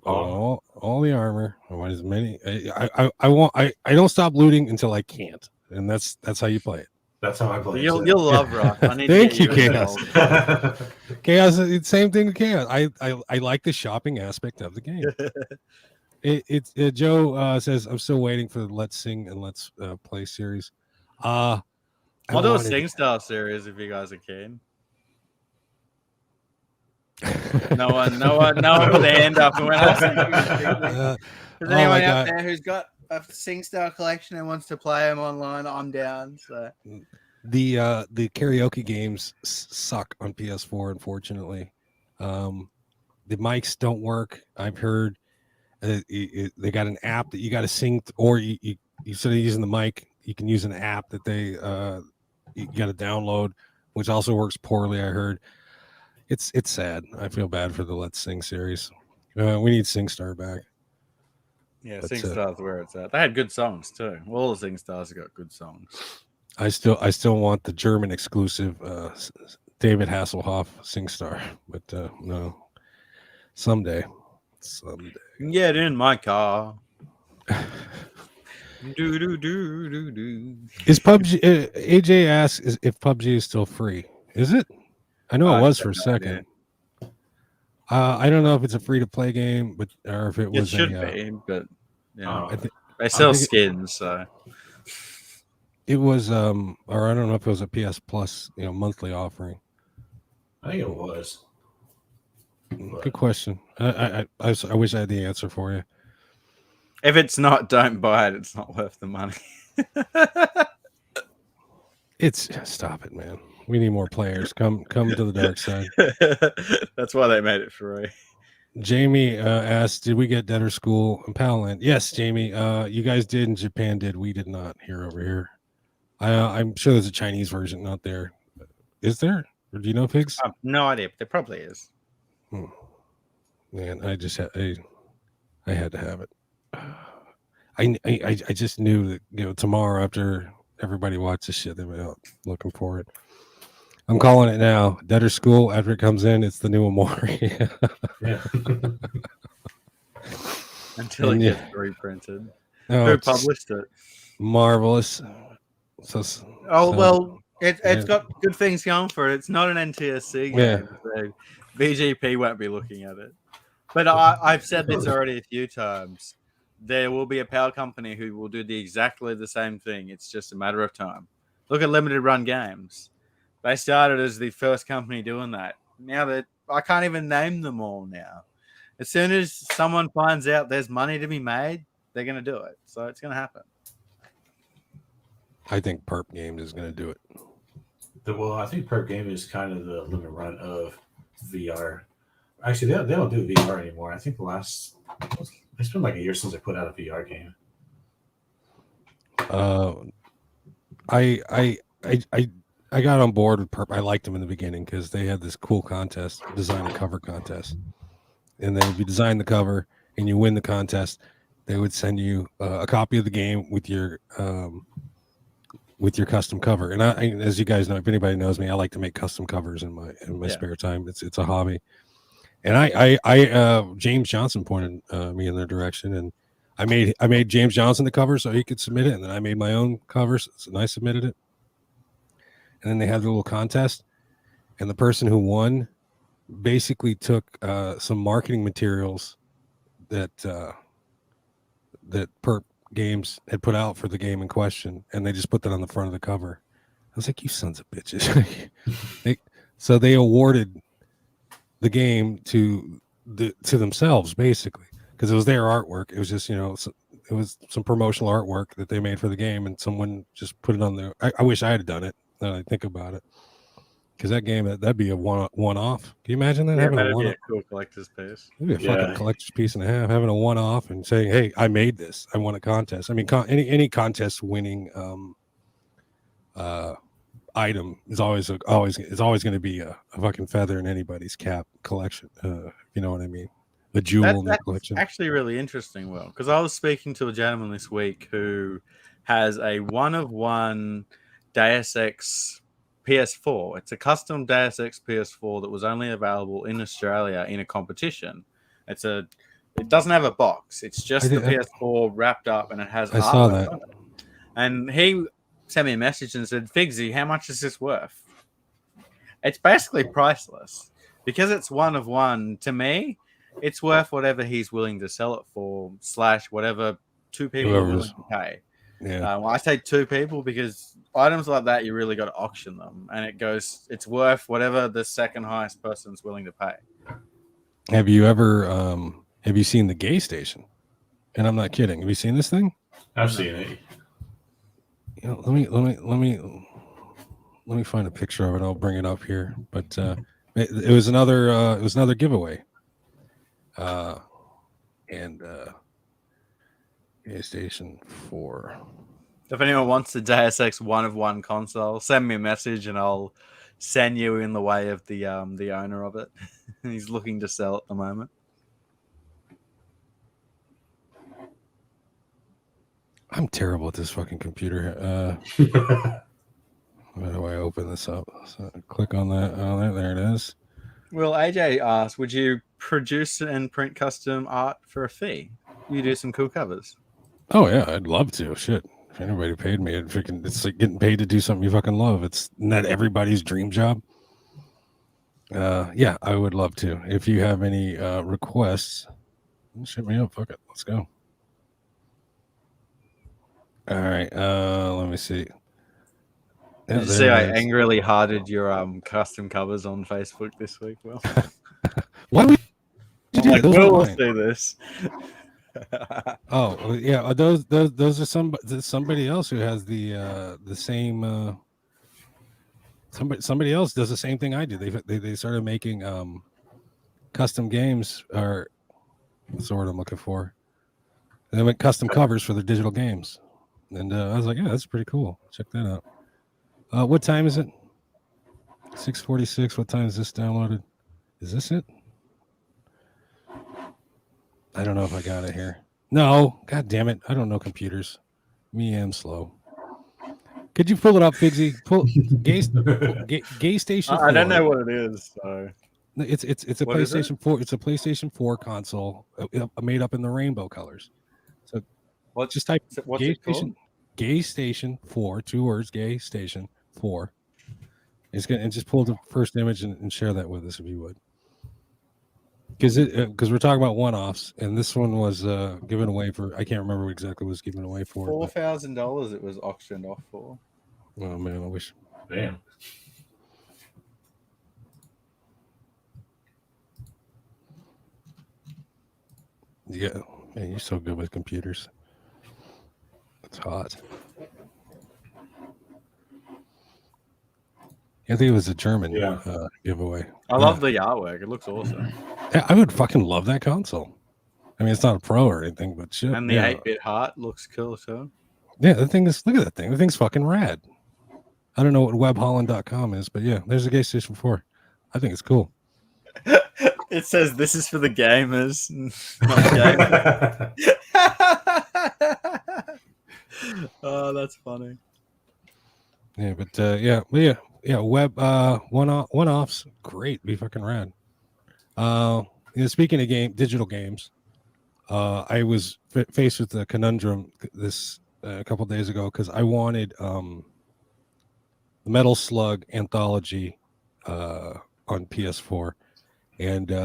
all the armor. I want as many. I don't stop looting until I can't, and that's how you play it. That's how I play. You'll love Rock. Thank you, Chaos. Chaos, it's same thing with Chaos. I like the shopping aspect of the game. Joe says I'm still waiting for the Let's Sing and Let's Play series. I'll do a SingStar series if you guys are keen. No one put their hand up. And when I say is anyone out there who's got a SingStar collection and wants to play them online, I'm down. So the karaoke games suck on PS4, unfortunately. The mics don't work. I've heard they got an app that you got to sing, or you instead of using the mic, you can use an app that they you got to download, which also works poorly. I heard. It's sad. I feel bad for the Let's Sing series. We need SingStar back. Yeah, SingStar's where it's at. They had good songs too. All the SingStars have got good songs. I still want the German exclusive David Hasselhoff SingStar, but no, someday. Yeah, in my car. Is PUBG? AJ asks if PUBG is still free. Is it? I know it was for a second. I don't know if it's a free-to-play game, or if it was. It should be, but they sell skins, so it was. Or I don't know if it was a PS Plus, monthly offering. I think it was. Good question. I wish I had the answer for you. If it's not, don't buy it. It's not worth the money. Stop it, man. We need more players. Come to the dark side. That's why they made it free. Jamie asked, "Did we get Debtor School in Paladin?" Yes, Jamie. You guys did, and Japan did. We did not over here. I'm sure there's a Chinese version out there. Is there? Or do you know, Pigs? No idea, but there probably is. Man, I just I had to have it. I just knew that tomorrow after everybody watched this shit, they'll be out looking for it. I'm calling it now. Debtor School, after it comes in, it's the new Amori. Yeah. Until it gets reprinted. Who published it? Marvelous. It's got good things going for it. It's not an NTSC game. So VGP won't be looking at it. But I've said this already a few times. There will be a power company who will do exactly the same thing. It's just a matter of time. Look at Limited Run Games. They started as the first company doing that. Now that I can't even name them all now. As soon as someone finds out there's money to be made, they're going to do it. So it's going to happen. I think Perp Games is going to do it. Well, I think Perp Game is kind of the limit run of VR. Actually, they don't do VR anymore. I think it's been like a year since they put out a VR game. I got on board with Perp. I liked them in the beginning because they had this cool contest, design a cover contest. And then if you design the cover and you win the contest, they would send you a copy of the game with your custom cover. And I, as you guys know, if anybody knows me, I like to make custom covers in my spare time. It's a hobby. And I James Johnson pointed me in their direction, and I made James Johnson the cover so he could submit it, and then I made my own covers and I submitted it. And then they had a little contest, and the person who won basically took some marketing materials that Perp Games had put out for the game in question, and they just put that on the front of the cover. I was like, you sons of bitches. So they awarded the game to themselves, basically, because it was their artwork. It was just, it was some promotional artwork that they made for the game, and someone just put it on there. I wish I had done it, now that I think about it. Because that game, that'd be a one-off. Can you imagine that? Yeah, having that'd a be one-off? a cool collector's piece. It'd be a fucking collector's piece and a half. Having a one-off and saying, "Hey, I made this. I won a contest." I mean, any contest winning item is always going to be a fucking feather in anybody's cap collection. You know what I mean? The jewel in the collection. Actually, really interesting. Will, because I was speaking to a gentleman this week who has a 1-of-1 Deus Ex PS4. It's a custom Deus Ex PS4 that was only available in Australia in a competition. It doesn't have a box. It's just the PS4 wrapped up, and it has. I saw that. On it. And he sent me a message and said, "Figsy, how much is this worth?" It's basically priceless because it's 1-of-1. To me, it's worth whatever he's willing to sell it for / whatever two people are willing to pay. Yeah. I say two people because items like that, you really got to auction them, and it's worth whatever the second highest person's willing to pay. Have you seen the Gay Station? And I'm not kidding. Have you seen this thing? I've seen it. Let me find a picture of it. I'll bring it up here. But it was another giveaway. Gay Station 4. If anyone wants the Deus Ex 1-of-1 console, send me a message and I'll send you in the way of the owner of it. He's looking to sell at the moment. I'm terrible at this fucking computer. How do I open this up? So click on that. Oh, there it is. Well, AJ asked, would you produce and print custom art for a fee? You do some cool covers. Oh yeah, I'd love to. Shit, if anybody paid me, it's like getting paid to do something you fucking love. It's not everybody's dream job. Yeah, I would love to. If you have any requests, ship me up. Fuck it, let's go. All right, let me see. Did you see I angrily hearted your custom covers on Facebook this week? Well, why would you do that? We'll do this. Oh yeah, those are somebody else who has the same. Somebody else does the same thing I do. They started making custom games, or what's the word I'm looking for? They make custom covers for their digital games, and I was like, yeah, that's pretty cool. Check that out. What time is it? 6:46. What time is this downloaded? Is this it? I don't know if I got it here. No, god damn it. I don't know computers. Me am slow. Could you pull it up, Figsy? Pull Gay Station 4. I don't know what it is. So it's a PlayStation 4. It's a PlayStation 4 console made up in the rainbow colors. So just type Gay Station. Gay Station 4. 2 words. Gay Station 4. And just pull the first image and share that with us if you would. Because we're talking about one-offs, and this one was given away for, I can't remember what exactly was given away for. $4,000 it was auctioned off for. Oh man, I wish. Damn. Yeah, man, you're so good with computers. That's hot. I think it was a German giveaway. I love the artwork. It looks awesome. Yeah, I would fucking love that console. I mean, it's not a pro or anything, but shit. And the 8-bit heart looks cool too. Yeah, the thing is, look at that thing. The thing's fucking rad. I don't know what webholland.com is, but yeah, there's a PlayStation 4. I think it's cool. It says this is for the gamers. Not gamers. Oh, that's funny. Yeah, but web one-offs, great, be fucking rad. Speaking of digital games, I was faced with the conundrum this a couple days ago because I wanted the Metal Slug anthology on PS4, and it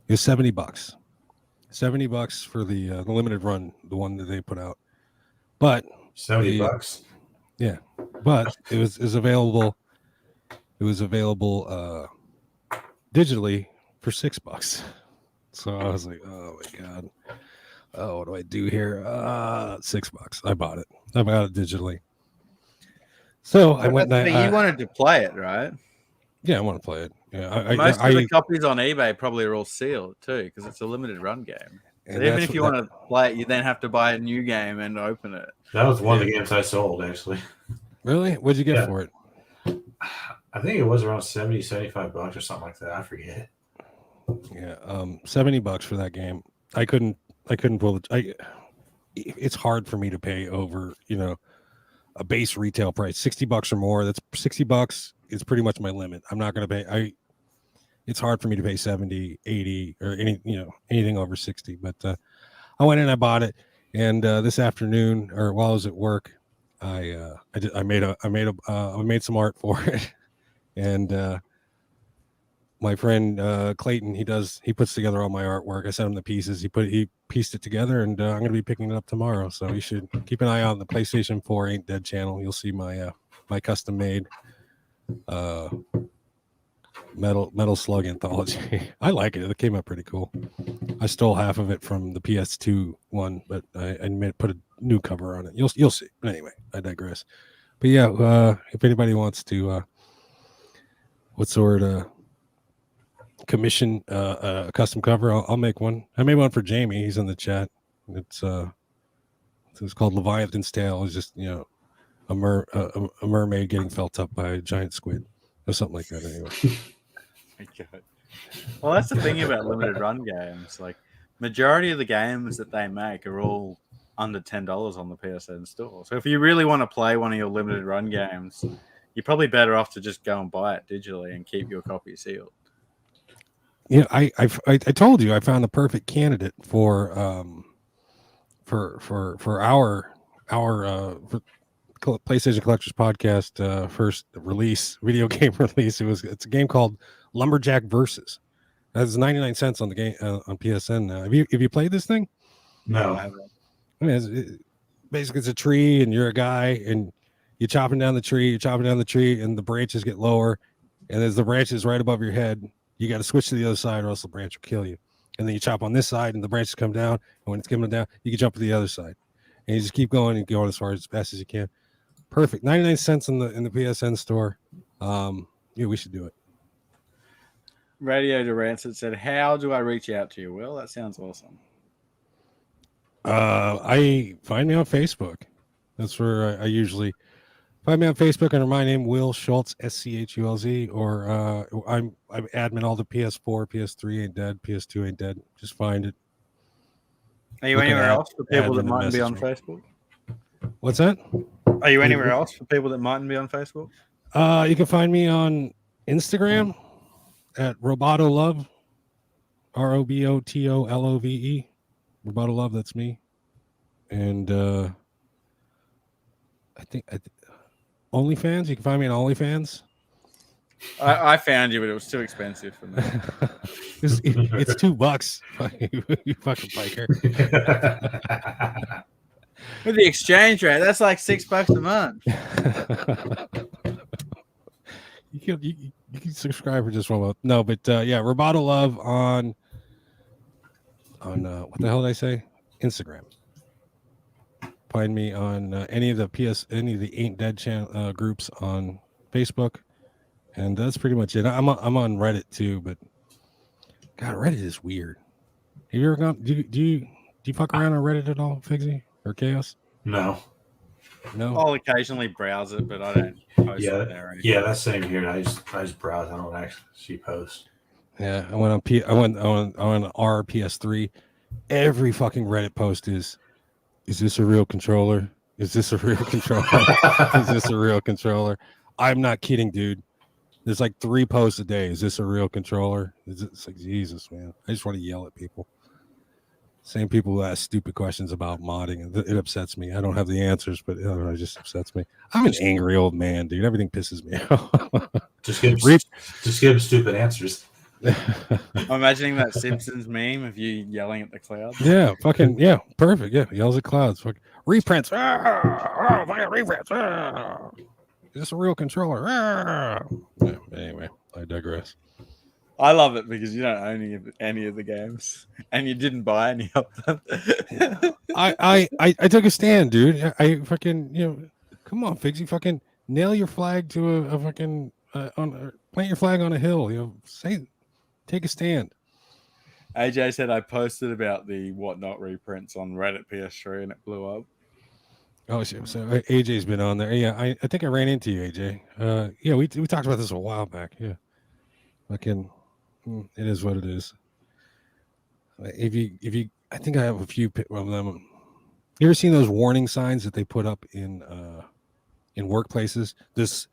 was $70. $70 for the limited run, the one that they put out. But $70. Yeah, but it was available. It was available digitally for $6. So I was like, oh my god, oh, what do I do here? $6. I bought it. I bought it digitally. So I went. You wanted to play it, right? Yeah, I want to play it. Yeah, most of the copies on eBay probably are all sealed too, because it's a limited run game. So even if you want to play it, you then have to buy a new game and open it. That was one of the games I sold, actually. Really? What'd you get for it? I think it was around $70-$75 or something like that. I forget. Yeah, $70 for that game. I couldn't pull it. It's hard for me to pay over, a base retail price, $60 or more. That's $60 is pretty much my limit. I'm not going to pay. It's hard for me to pay 70, 80 or anything over 60. But I went in, I bought it, and this afternoon, or while I was at work, I made some art for it, and my friend Clayton, he puts together all my artwork. I sent him the pieces. He pieced it together, and I'm going to be picking it up tomorrow. So you should keep an eye on the PlayStation 4 Ain't Dead channel. You'll see my my custom made Metal Slug anthology. I like it. It came out pretty cool. I stole half of it from the PS2 one, but I put a new cover on it. You'll see. But anyway, I digress. But yeah, if anybody wants to commission a custom cover, I'll make one. I made one for Jamie. He's in the chat. It's called Leviathan's Tale. It's just a mermaid getting felt up by a giant squid or something like that. Anyway. Well, that's the thing about limited run games. Like, majority of the games that they make are all under $10 on the PSN store. So if you really want to play one of your limited run games, you're probably better off to just go and buy it digitally and keep your copy sealed. Yeah, I told you I found the perfect candidate for our PlayStation Collectors podcast first video game release. It's a game called Lumberjack Versus. That's 99 cents on the game on PSN now. Have you played this thing? No. I mean, basically it's a tree and you're a guy and you're chopping down the tree, and the branches get lower, and as the branches right above your head, you got to switch to the other side or else the branch will kill you. And then you chop on this side and the branches come down, and when it's coming down, you can jump to the other side. And you just keep going and going as fast as you can. Perfect. 99 cents in the PSN store. Yeah, we should do it. Radio to Rancid said, "How do I reach out to you?" Well, that sounds awesome. I find me on Facebook. That's where I usually find me on Facebook under my name, Will Schultz, SCHULZ, or I'm admin all the PS4, PS3 Ain't Dead, PS2 Ain't Dead. Just find it. Are you anywhere else for people that mightn't be on Facebook? What's that? Are you anywhere else for people that mightn't be on Facebook? You can find me on Instagram at Roboto Love, ROBOTOLOVE. Roboto Love, that's me. And I think OnlyFans. You can find me on OnlyFans. I found you, but it was too expensive for me. It's $2. You fucking biker. With the exchange rate, that's like $6 a month. You can subscribe for just 1 month. No, but yeah, Roboto Love on on what the hell did I say? Instagram. Find me on any of the Ain't Dead channel groups on Facebook, and that's pretty much it. I'm on Reddit too, but God, Reddit is weird. Have you ever gone? Do you fuck around on Reddit at all, Figsy or Chaos? No. No. I'll occasionally browse it, but I don't post Yeah, it there. Or anything. yeah, that's same here. I just browse. I don't actually post. Yeah, I went on our PS3. Every fucking Reddit post is this a real controller? Is this a real controller? Is this a real controller? I'm not kidding, dude. There's like 3 posts a day. Is this a real controller? It's like, Jesus, man. I just want to yell at people. Same people who ask stupid questions about modding. It upsets me. I don't have the answers, but it just upsets me. I'm an angry old man, dude. Everything pisses me off. Just give them stupid answers. I'm imagining that Simpsons meme of you yelling at the clouds. Yeah, fucking yeah, perfect. Yeah, yells at clouds. Fuck reprints. Fucking reprints. Is this a real controller? Yeah, anyway, I digress. I love it because you don't own any of the games, and you didn't buy any of them. I took a stand, dude. I fucking come on, Figsy, fucking nail your flag to a fucking plant your flag on a hill. Take a stand. AJ said I posted about the whatnot reprints on Reddit PS3 and it blew up. Oh shit! So AJ's been on there. Yeah, I think I ran into you, AJ. Yeah, we talked about this a while back. Yeah, fucking, it is what it is. If you, I think I have a few of them. You ever seen those warning signs that they put up in workplaces? This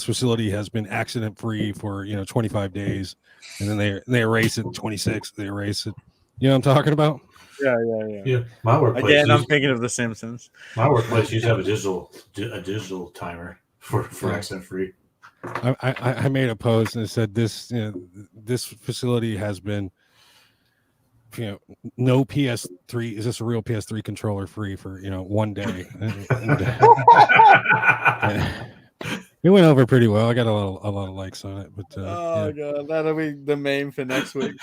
facility has been accident free for 25 days, and then they erase it. 26, they erase it. You know what I'm talking about? Yeah, my workplace. Again, I'm thinking of The Simpsons. My workplace used to have a digital timer for accident free. I made a post and it said this facility has been no PS3. Is this a real PS3 controller free for 1 day? It went over pretty well. I got a lot of likes on it, but God, that'll be the meme for next week.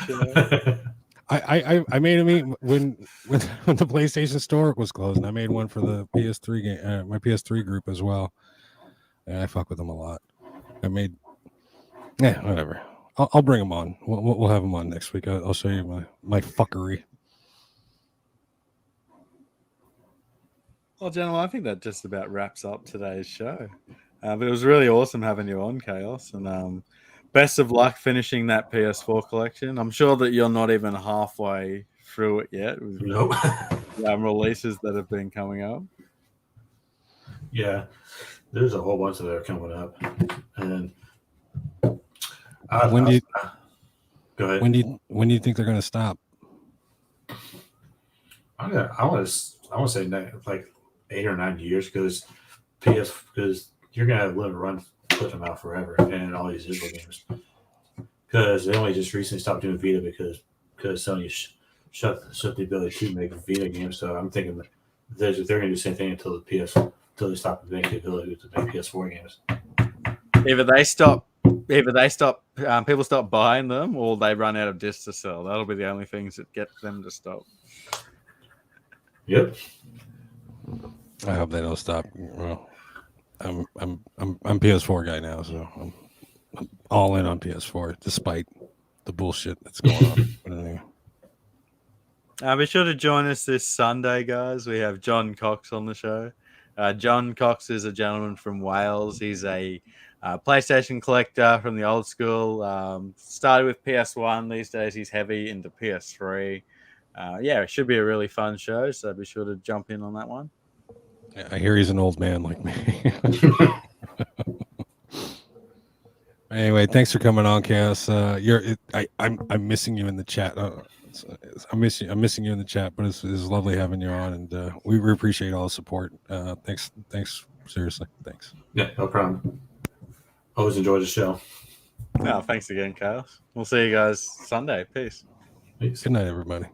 I made a meme when the PlayStation Store was closed, and I made one for the PS3 game, my PS3 group as well. And I fuck with them a lot. Whatever. I'll bring them on. We'll have them on next week. I'll show you my fuckery. Well, gentlemen, I think that just about wraps up today's show. But it was really awesome having you on, Chaos, and best of luck finishing that PS4 collection. I'm sure that you're not even halfway through it yet with Nope. Releases that have been coming up. Yeah, there's a whole bunch that are coming up, and go ahead. When do you think they're going to stop? I want to say like 8 or 9 years because you're gonna have live and run put them out forever and all these digital games because they only just recently stopped doing Vita because Sony shut the ability to make Vita games. So I'm thinking that they're gonna do the same thing until they stop making the ability to make PS4 games. Either they stop, people stop buying them, or they run out of discs to sell. That'll be the only things that get them to stop. Yep. I hope they don't stop. Well, I'm PS4 guy now, so I'm all in on PS4 despite the bullshit that's going on. But anyway. Be sure to join us this Sunday, guys. We have John Cox on the show. John Cox is a gentleman from Wales. He's a PlayStation collector from the old school. Started with PS1. These days, he's heavy into PS3. It should be a really fun show, so be sure to jump in on that one. Yeah, I hear he's an old man like me. Anyway, thanks for coming on, Chaos. I'm missing you in the chat. I'm missing you in the chat, but it's lovely having you on, and we appreciate all the support. Thanks, seriously, thanks. Yeah, no problem. Always enjoy the show. No, thanks again, Chaos. We'll see you guys Sunday. Peace. Peace. Good night, everybody.